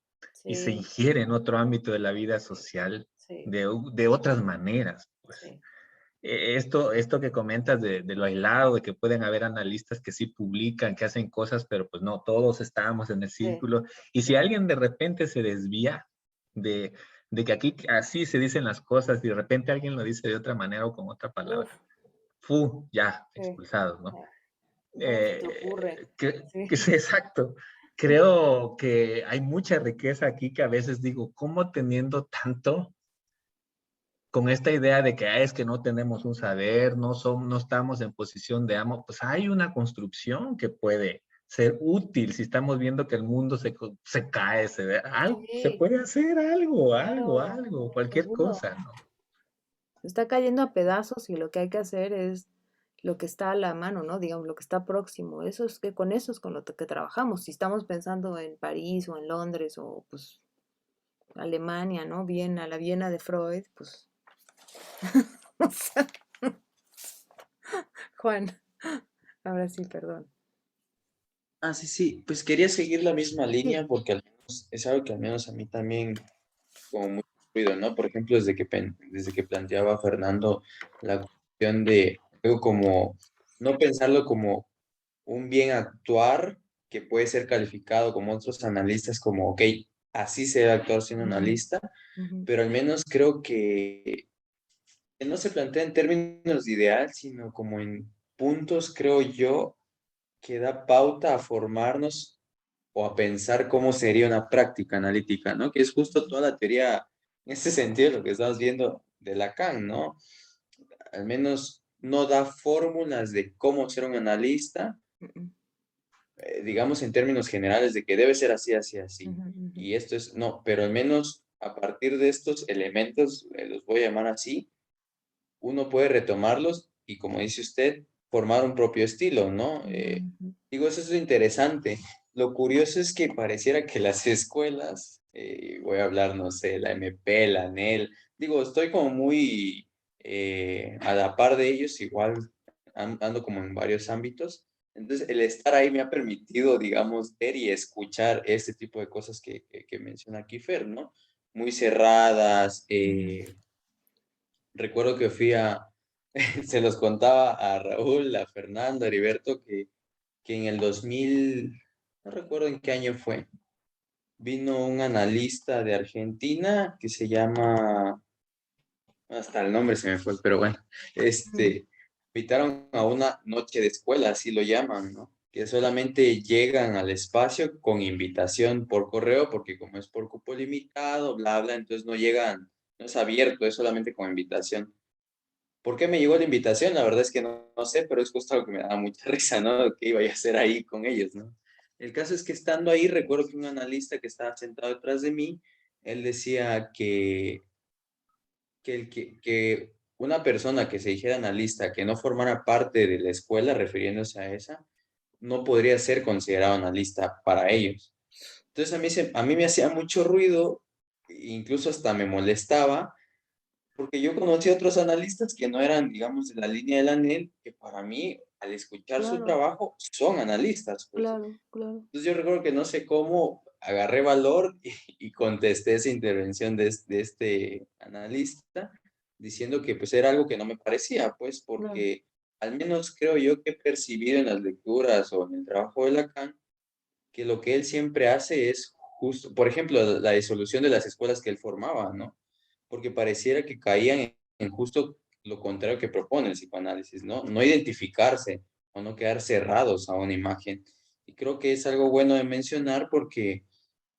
se Sí, ingieren en otro ámbito de la vida social sí, de otras maneras. Pues. sí. Esto que comentas de lo aislado, de que pueden haber analistas que sí publican, que hacen cosas, pero pues no, todos estamos en el Sí, círculo. Y si sí. alguien de repente se desvía de, de que aquí así se dicen las cosas y de repente alguien lo dice de otra manera o con otra Uf, palabra, ¡fu! Ya, sí. expulsados, ¿no? Ya. ¿Cómo se te ocurre? Sí. Que sí, exacto. Creo que hay mucha riqueza aquí que a veces digo, ¿cómo teniendo tanto con esta idea de que es que no tenemos un saber, no estamos en posición de amo, pues hay una construcción que puede ser útil si estamos viendo que el mundo se cae, se Sí, puede hacer claro, cualquier seguro. cosa, ¿no? Se está cayendo a pedazos y lo que hay que hacer es lo que está a la mano, ¿no? Digamos, lo que está próximo. Eso es con lo que trabajamos. Si estamos pensando en París o en Londres o pues Alemania, ¿no? Viena, la Viena de Freud, pues, o sea, Juan, ahora sí, perdón. Ah, sí, sí, pues quería seguir la misma Sí. línea porque al menos es algo que al menos a mí también como muy ruido, ¿no? Por ejemplo, desde que planteaba Fernando la cuestión de algo como no pensarlo como un bien actuar que puede ser calificado como otros analistas como, ok, así se debe actuar siendo Ujú, analista, ujú, pero al menos creo que no se plantea en términos de ideal, sino como en puntos, creo yo, que da pauta a formarnos o a pensar cómo sería una práctica analítica, ¿no? Que es justo toda la teoría, en ese sentido, lo que estamos viendo de Lacan, ¿no? Al menos no da fórmulas de cómo ser un analista, ujú, digamos en términos generales de que debe ser así, así, así. ujú, ujú, Y esto es, no, pero al menos a partir de estos elementos, los voy a llamar así, uno puede retomarlos y, como dice usted, formar un propio estilo, ¿no? ujú, Digo, eso es lo interesante. Lo curioso es que pareciera que las escuelas, voy a hablar, no sé, la MP, la ANEL, digo, estoy como muy a la par de ellos, igual ando como en varios ámbitos. Entonces, el estar ahí me ha permitido, digamos, ver y escuchar este tipo de cosas que menciona aquí Fer, ¿no? Muy cerradas, ujú. recuerdo que se los contaba a Raúl, a Fernando, a Heriberto, que en el 2000, no recuerdo en qué año fue, vino un analista de Argentina que se llama, hasta el nombre se me fue, pero bueno, Mm, invitaron a una noche de escuela, así lo llaman, ¿no? Que solamente llegan al espacio con invitación por correo, porque como es por cupo limitado, bla, bla, entonces no llegan, no es abierto, es solamente con invitación. ¿Por qué me llegó la invitación? La verdad es que no sé, pero es justo algo que me daba mucha risa, ¿no? ¿Qué iba a hacer ahí con ellos, no? El caso es que estando ahí, recuerdo que un analista que estaba sentado detrás de mí, él decía que una persona que se dijera analista, que no formara parte de la escuela, refiriéndose a esa, no podría ser considerado analista para ellos. Entonces a mí me hacía mucho ruido, incluso hasta me molestaba, porque yo conocí a otros analistas que no eran, digamos, de la línea del ANEL, que para mí, al escuchar su Claro, trabajo, son analistas, pues. claro, claro. Entonces yo recuerdo que no sé cómo agarré valor y contesté esa intervención de este analista, diciendo que pues era algo que no me parecía, pues, Claro. porque al menos creo yo que he percibido en las lecturas o en el trabajo de Lacan, que lo que él siempre hace es justo, por ejemplo, la disolución de las escuelas que él formaba, ¿no? Porque pareciera que caían en justo lo contrario que propone el psicoanálisis, ¿no? No identificarse o no quedar cerrados a una imagen. Y creo que es algo bueno de mencionar porque,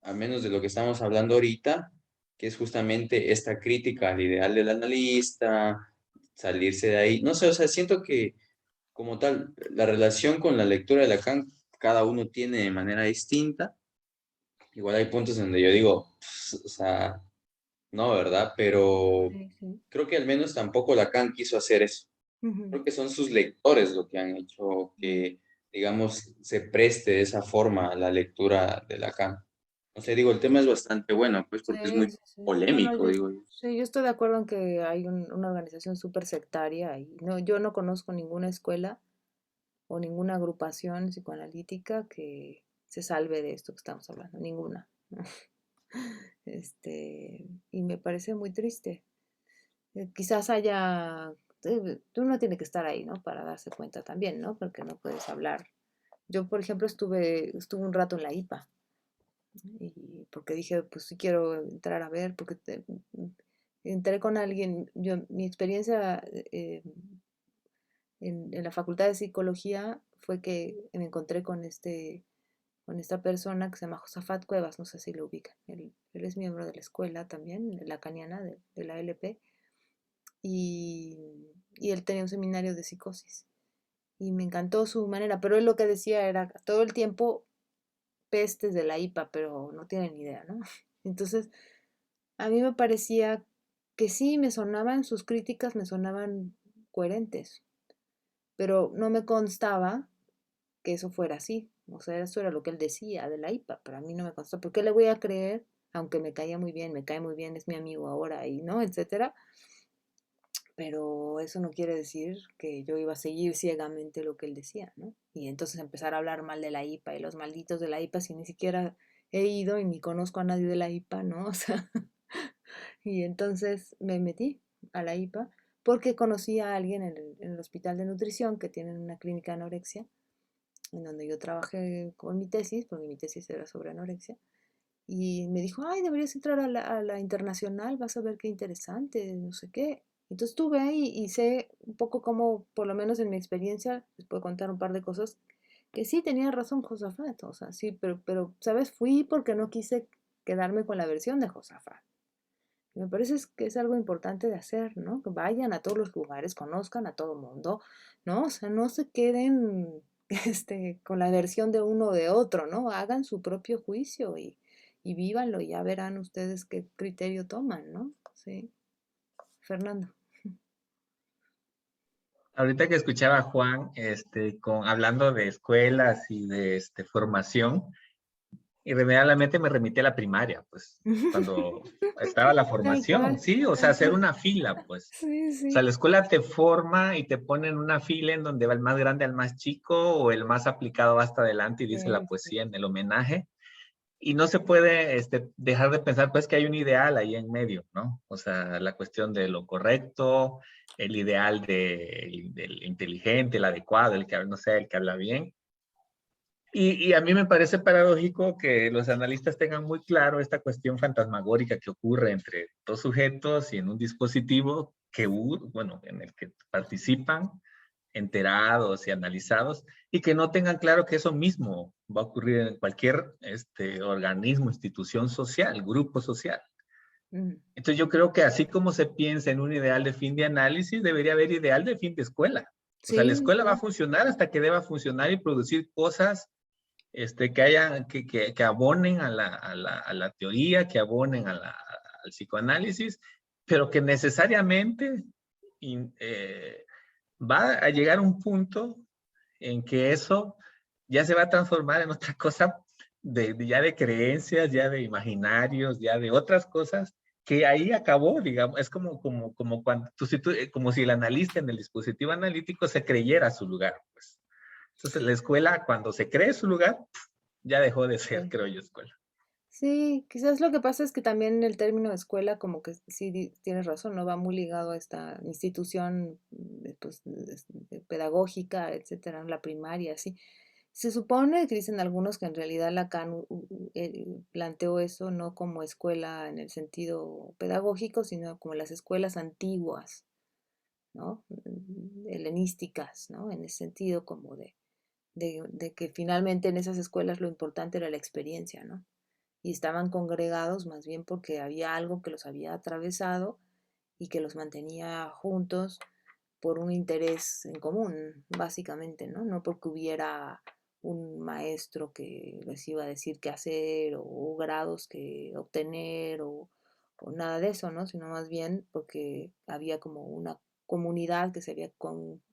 a menos de lo que estamos hablando ahorita, que es justamente esta crítica al ideal del analista, salirse de ahí. No sé, o sea, siento que como tal, la relación con la lectura de Lacan, cada uno tiene de manera distinta. Igual hay puntos donde yo digo, o sea, no, ¿verdad? Pero Sí, sí. creo que al menos tampoco Lacan quiso hacer eso. Ujú, Creo que son sus lectores lo que han hecho ujú. que, digamos, se preste de esa forma a la lectura de Lacan. O sea, digo, el tema es bastante bueno, pues porque es Sí, muy sí, sí. No, no, polémico, yo, digo yo. sí, yo estoy de acuerdo en que hay una organización súper sectaria y no, yo no conozco ninguna escuela o ninguna agrupación psicoanalítica que se salve de esto que estamos hablando, ninguna. ¿No? Y me parece muy triste. Quizás haya, tú no tiene que estar ahí, ¿no? Para darse cuenta también, ¿no? Porque no puedes hablar. Yo, por ejemplo, estuve un rato en la IPA y porque dije, pues sí quiero entrar a ver, porque entré con alguien, mi experiencia en la Facultad de Psicología fue que me encontré con esta persona que se llama Josafat Cuevas, no sé si lo ubican. Él es miembro de la escuela también, lacaniana, de la LP, y él tenía un seminario de psicosis. Y me encantó su manera, pero él lo que decía era todo el tiempo pestes de la IPA, pero no tienen idea, ¿no? Entonces, a mí me parecía que sí, sus críticas me sonaban coherentes, pero no me constaba que eso fuera así. O sea, eso era lo que él decía de la IPA, pero a mí no me constó. ¿Por qué le voy a creer? Aunque me caía muy bien, me cae muy bien, es mi amigo ahora y no, etcétera. Pero eso no quiere decir que yo iba a seguir ciegamente lo que él decía, ¿no? Y entonces empezar a hablar mal de la IPA y los malditos de la IPA si ni siquiera he ido y ni conozco a nadie de la IPA, ¿no? O sea, y entonces me metí a la IPA porque conocí a alguien en el hospital de nutrición que tienen una clínica de anorexia, en donde yo trabajé con mi tesis, porque mi tesis era sobre anorexia, y me dijo, ay, deberías entrar a la internacional, vas a ver qué interesante, no sé qué. Entonces estuve ahí y sé un poco cómo, por lo menos en mi experiencia, les puedo contar un par de cosas, que sí tenía razón Josafat, o sea, sí, pero, ¿sabes? Fui porque no quise quedarme con la versión de Josafat. Me parece que es algo importante de hacer, ¿no? Que vayan a todos los lugares, conozcan a todo mundo, ¿no? O sea, no se queden con la versión de uno o de otro, ¿no? Hagan su propio juicio y vívanlo, y ya verán ustedes qué criterio toman, ¿no? Sí. Fernando. Ahorita que escuchaba a Juan, hablando de escuelas y de formación, irremediablemente me remité a la primaria, pues, cuando estaba la Tal formación, cual, sí, o sea, tal hacer cual. una fila, pues. Sí, O sea, sí. la escuela te forma y te pone en una fila en donde va el más grande al más chico o el más aplicado va hasta adelante y dice la Sí, sí. poesía en el homenaje. Y no se puede dejar de pensar, pues, que hay un ideal ahí en medio, ¿no? O sea, la cuestión de lo correcto, el ideal del inteligente, el adecuado, el que, no sé, el que habla bien. Y a mí me parece paradójico que los analistas tengan muy claro esta cuestión fantasmagórica que ocurre entre dos sujetos y en un dispositivo bueno, en el que participan enterados y analizados, y que no tengan claro que eso mismo va a ocurrir en cualquier organismo, institución social, grupo social. Mm. Entonces yo creo que así como se piensa en un ideal de fin de análisis, debería haber ideal de fin de escuela. O sea, la Sí, escuela va a sí. funcionar hasta que deba funcionar y producir cosas que abonen a la teoría, que abonen al psicoanálisis, pero que necesariamente va a llegar un punto en que eso ya se va a transformar en otra cosa ya de creencias, ya de imaginarios, ya de otras cosas, que ahí acabó, digamos, es como cuando como si el analista en el dispositivo analítico se creyera su lugar, pues. Entonces la escuela, cuando se cree su lugar, ya dejó de ser, Sí. creo yo, escuela. Sí, quizás lo que pasa es que también el término escuela, como que sí tienes razón, no va muy ligado a esta institución pues, pedagógica, etcétera, la primaria, sí. Se supone que dicen algunos que en realidad Lacan planteó eso no como escuela en el sentido pedagógico, sino como las escuelas antiguas, ¿no? Helenísticas, ¿no? En ese sentido como de que finalmente en esas escuelas lo importante era la experiencia, ¿no? Y estaban congregados más bien porque había algo que los había atravesado y que los mantenía juntos por un interés en común, básicamente, ¿no? No porque hubiera un maestro que les iba a decir qué hacer o grados que obtener o nada de eso, ¿no? Sino más bien porque había como una comunidad que se había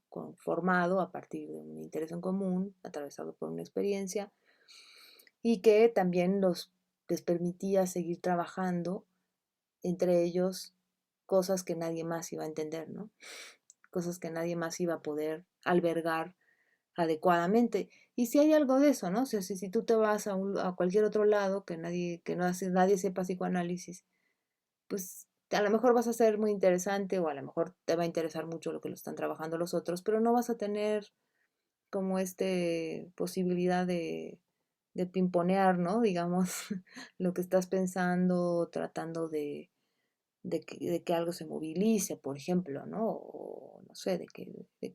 conformado a partir de un interés en común, atravesado por una experiencia y que también les permitía seguir trabajando entre ellos cosas que nadie más iba a entender, ¿no? Cosas que nadie más iba a poder albergar adecuadamente. Y si hay algo de eso, ¿no? O sea, si tú te vas a cualquier otro lado nadie sepa psicoanálisis, pues a lo mejor vas a ser muy interesante o a lo mejor te va a interesar mucho lo que lo están trabajando los otros, pero no vas a tener como posibilidad de pimponear, ¿no? Digamos, lo que estás pensando, tratando de que algo se movilice, por ejemplo, ¿no? O no sé, de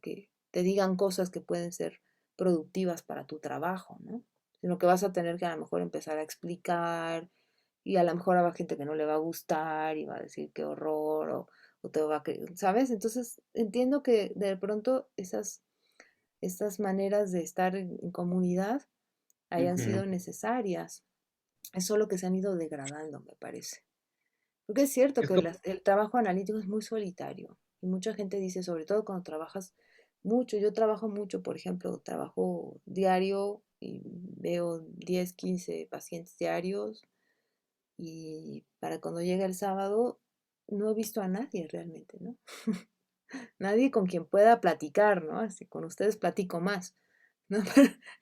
que te digan cosas que pueden ser productivas para tu trabajo, ¿no? Sino que vas a tener que a lo mejor empezar a explicar y a lo mejor habrá gente que no le va a gustar y va a decir qué horror o te va a ¿sabes? Entonces entiendo que de pronto estas maneras de estar en comunidad hayan Ujú. sido necesarias. Es solo que se han ido degradando, me parece. Porque es cierto Es que como, el trabajo analítico es muy solitario. Y mucha gente dice, sobre todo cuando trabajas mucho, yo trabajo mucho, por ejemplo, trabajo diario y veo 10 15 pacientes diarios y para cuando llega el sábado no he visto a nadie realmente, ¿no? Nadie con quien pueda platicar, ¿no? Así con ustedes platico más, ¿no?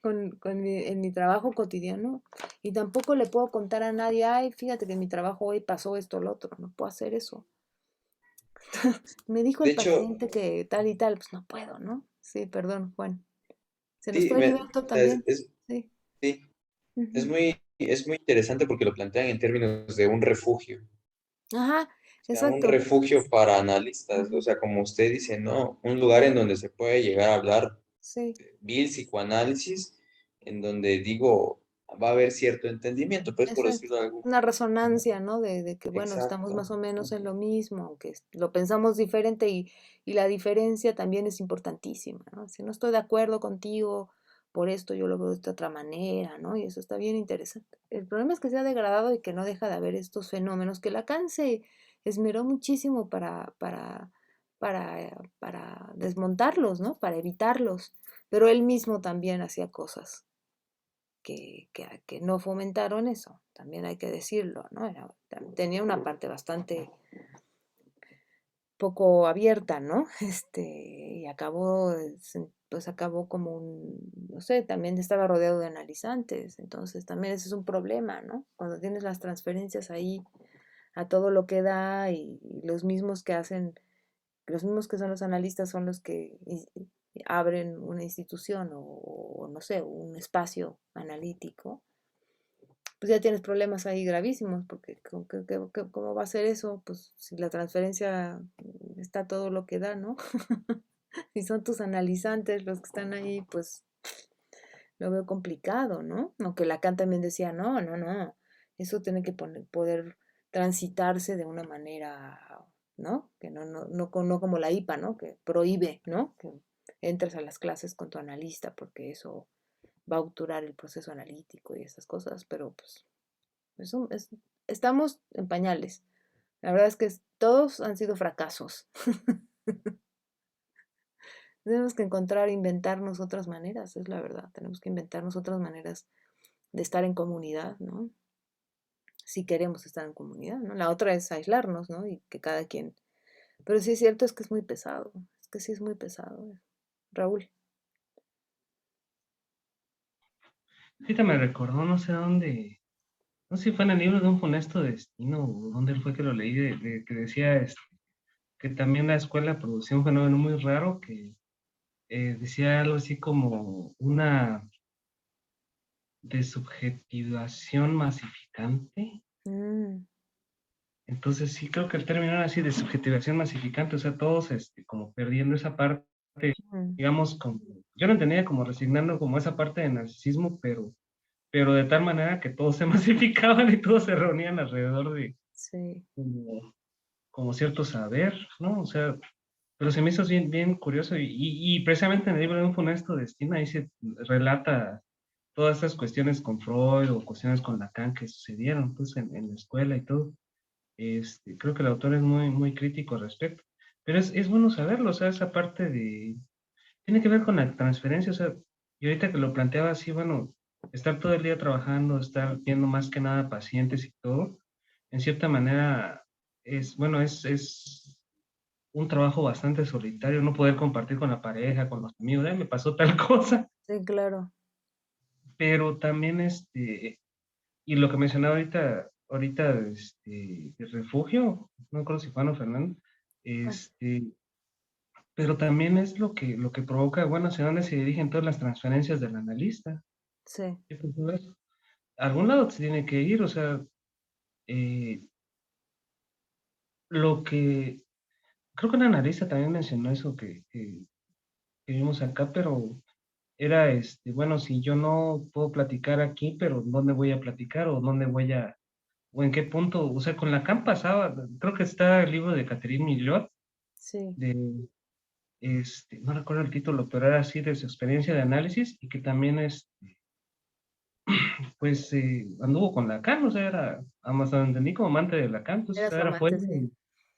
En mi trabajo cotidiano y tampoco le puedo contar a nadie, ay, fíjate que en mi trabajo hoy pasó esto o lo otro, no puedo hacer eso. Me dijo De el hecho, paciente que tal y tal, pues no puedo, ¿no? Sí, perdón, Juan. Se nos sí, fue Heriberto también. Sí. sí, Ujú. es muy interesante porque lo plantean en términos de un refugio. Ajá, O sea, un exacto. refugio para analistas, o Ujú. sea, como usted dice, ¿no? Un lugar en donde se puede llegar a hablar Sí, vil psicoanálisis, en donde digo, va a haber cierto entendimiento, pues por exacto. decirlo de algún. Una resonancia, ¿no? De que, bueno, estamos Exacto. más o menos en lo mismo, aunque lo pensamos diferente y la diferencia también es importantísima, ¿no? Si no estoy de acuerdo contigo por esto, yo lo veo de esta otra manera, ¿no? Y eso está bien interesante. El problema es que se ha degradado y que no deja de haber estos fenómenos que Lacan se esmeró muchísimo para desmontarlos, ¿no? Para evitarlos. Pero él mismo también hacía cosas que no fomentaron eso, también hay que decirlo, ¿no? Tenía una parte bastante poco abierta, ¿no? Y acabó, pues acabó como no sé, también estaba rodeado de analizantes, entonces también ese es un problema, ¿no? Cuando tienes las transferencias ahí a todo lo que da y los mismos que hacen, los mismos que son los analistas son los que abren una institución o no sé, un espacio analítico pues ya tienes problemas ahí gravísimos, porque ¿cómo va a ser eso? Pues si la transferencia está todo lo que da, ¿no? Si son tus analizantes los que están ahí, pues lo veo complicado, ¿no? Aunque Lacan también decía, no, no, no, eso tiene que poder transitarse de una manera, ¿no? Que no como la IPA, ¿no? Que prohíbe, ¿no? Que entres a las clases con tu analista porque eso va a obturar el proceso analítico y esas cosas, pero pues estamos en pañales. La verdad es que todos han sido fracasos. Tenemos que inventarnos otras maneras, es la verdad. Tenemos que inventarnos otras maneras estar en comunidad, ¿no? Si queremos estar en comunidad, ¿no? La otra es aislarnos, ¿no? Y que cada quien... Pero sí es cierto, es que es muy pesado, es que sí es muy pesado. Raúl. Ahorita me recordó, no sé dónde, no sé si fue en el libro de Un funesto destino o dónde fue que lo leí, que decía que también la escuela producía un fenómeno muy raro que decía algo así como una desubjetivación masificante. Mm, Entonces sí creo que el término era así, desubjetivación masificante, o sea, todos como perdiendo esa parte, mm, digamos, como, yo lo entendía como resignando como esa parte de narcisismo, pero de tal manera que todos se masificaban y todos se reunían alrededor de sí. como cierto saber, ¿no? O sea, pero se me hizo bien, bien curioso y precisamente en el libro de Un funesto destino ahí se relata todas estas cuestiones con Freud o cuestiones con Lacan que sucedieron pues en la escuela y todo. Creo que el autor es muy, muy crítico al respecto. Pero es bueno saberlo, o sea, esa parte de... Tiene que ver con la transferencia, o sea, y ahorita que lo planteaba así, bueno, estar todo el día trabajando, estar viendo más que nada pacientes y todo, en cierta manera es, bueno, es un trabajo bastante solitario, no poder compartir con la pareja, con los amigos, me pasó tal cosa, Sí, claro. pero también y lo que mencionaba ahorita, el refugio, no me acuerdo si Juan o Fernando, Ah, este, pero también es lo que provoca, bueno, hacia dónde se dirigen todas las transferencias del analista. sí, ¿Qué pensó eso? A algún lado se tiene que ir, o sea, eh, lo que, creo que un analista también mencionó eso que vimos acá, pero era, bueno, si yo no puedo platicar aquí, pero ¿dónde voy a platicar o dónde voy a, o en qué punto? O sea, con Lacan pasaba, creo que está el libro de Catherine Millot, sí. de, no recuerdo el título, pero era así de su experiencia de análisis y que también, pues, anduvo con Lacan, o sea, era, además lo entendí como amante de Lacan, Era entonces su era fuera, amante, sí.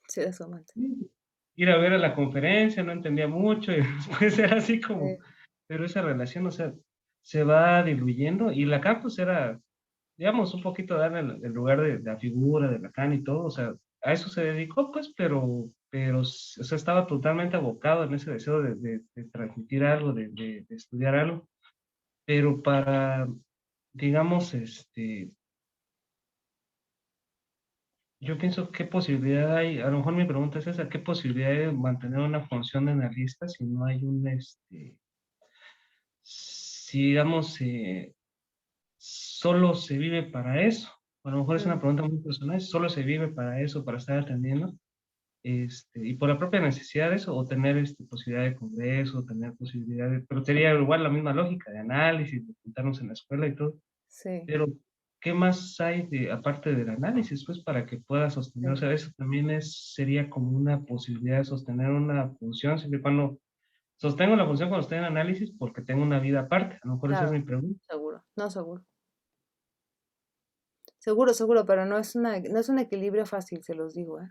Sí, era su amante. ir a ver a la conferencia, no entendía mucho, y después era así como, Sí, pero esa relación, o sea, se va diluyendo, y Lacan, pues, era, digamos, un poquito darle el lugar de la figura de Lacan y todo, o sea, a eso se dedicó, pues, pero, o sea, estaba totalmente abocado en ese deseo de transmitir algo, de estudiar algo, pero para, digamos, yo pienso qué posibilidad hay, a lo mejor mi pregunta es esa, ¿qué posibilidad hay de mantener una función de analista si no hay si digamos, solo se vive para eso? A lo mejor es una mm, pregunta muy personal, ¿solo se vive para eso, para estar atendiendo? Y por la propia necesidad de eso, o tener posibilidad de congreso, tener posibilidad de, pero sería igual la misma lógica de análisis, de juntarnos en la escuela y todo. sí, Pero, ¿qué más hay aparte del análisis, pues, para que pueda sostener? O sí. sea, eso también sería como una posibilidad de sostener una función, siempre y cuando sostengo la función cuando estoy en análisis, porque tengo una vida aparte. A lo mejor esa es Claro, mi pregunta. seguro. No, seguro. Seguro, seguro, pero no es un equilibrio fácil, se los digo, ¿eh?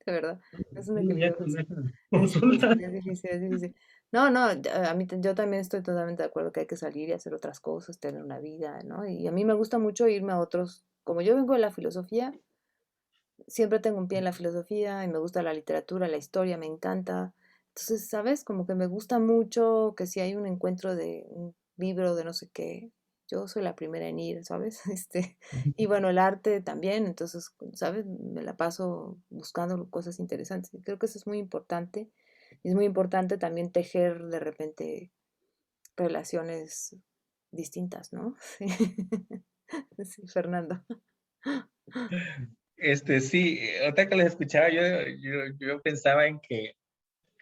De verdad, no es un Sí, ya equilibrio con fácil. esa Es consulta. difícil, es difícil, es difícil. No, no, a mí, yo también estoy totalmente de acuerdo que hay que salir y hacer otras cosas, tener una vida, ¿no? Y a mí me gusta mucho irme a otros, como yo vengo de la filosofía, siempre tengo un pie en la filosofía y me gusta la literatura, la historia, me encanta. Entonces, ¿sabes? Como que me gusta mucho que si hay un encuentro de un libro de no sé qué, yo soy la primera en ir, ¿sabes? Y bueno, el arte también, entonces, ¿sabes? Me la paso buscando cosas interesantes. Y creo que eso es muy importante. Y es muy importante también tejer de repente relaciones distintas, ¿no? Sí, Fernando. Sí, ahorita que les escuchaba, yo pensaba en que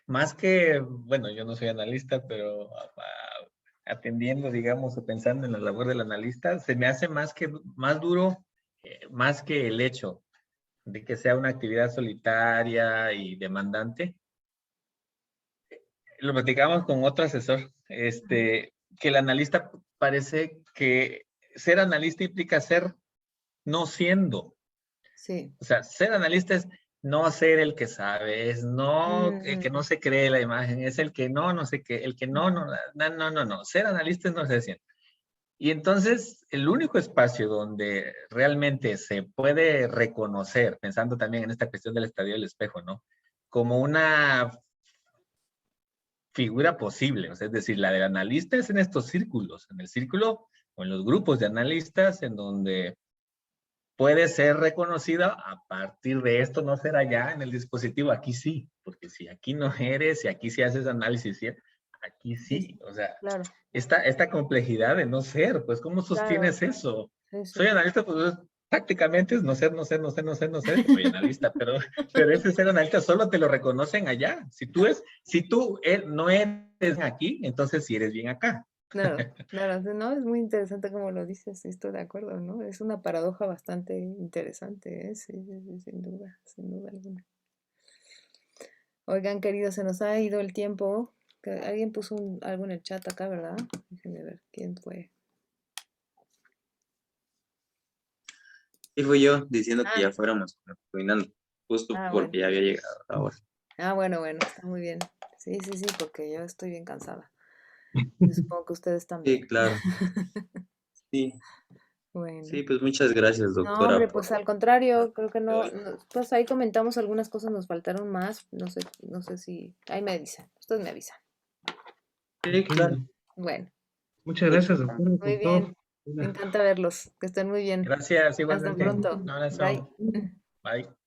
más que, bueno, yo no soy analista, pero atendiendo, digamos, o pensando en la labor del analista, se me hace más duro, más que el hecho de que sea una actividad solitaria y demandante. Lo platicamos con otro asesor, que el analista parece que ser analista implica ser no siendo. Sí. O sea, ser analista es no ser el que sabe, es no el que no Mm, se cree la imagen, es el que no sé qué, el que no, mm, no, no, no, no, no. Ser analista es no ser ciento. Y entonces, el único espacio donde realmente se puede reconocer, pensando también en esta cuestión del estadio del espejo, ¿no? Como una figura posible, o sea, es decir, la del analista es en estos círculos, en el círculo o en los grupos de analistas en donde puede ser reconocida a partir de esto, no será ya en el dispositivo, aquí sí, porque si aquí no eres, si aquí sí haces análisis, ¿sí? Aquí sí, o sea, Claro, esta complejidad de no ser, pues, ¿cómo sostienes eso? sí, Soy sí. analista, pues, prácticamente es no ser, no ser, no ser, no ser, no ser, soy analista, pero ese ser analista solo te lo reconocen allá. Si tú no eres aquí, entonces sí eres bien acá. Claro, claro, sí, no, es muy interesante como lo dices, sí, estoy de acuerdo, ¿no? Es una paradoja bastante interesante, ¿eh? Sí, sí, sí, sin duda alguna. Oigan, queridos, se nos ha ido el tiempo. Alguien puso algo en el chat acá, ¿verdad? Déjenme ver quién fue. Y fui yo diciendo que Ah, ya fuéramos terminando, justo bueno. porque ya había llegado la hora. Bueno, está muy bien. Sí, sí, sí, porque yo estoy bien cansada. Y supongo que ustedes Sí, también. claro. Sí, Bueno. sí, pues muchas gracias, No, hombre, doctora, pues por al contrario, creo que no, pues ahí comentamos algunas cosas, nos faltaron más, no sé si, ahí me avisan, ustedes me avisan. Sí, Ok. claro. Bueno, Muchas gracias, doctor, muy por todo. bien, me encanta verlos, que estén muy bien. Gracias, Hasta igualmente. pronto. Un abrazo. Bye. Bye.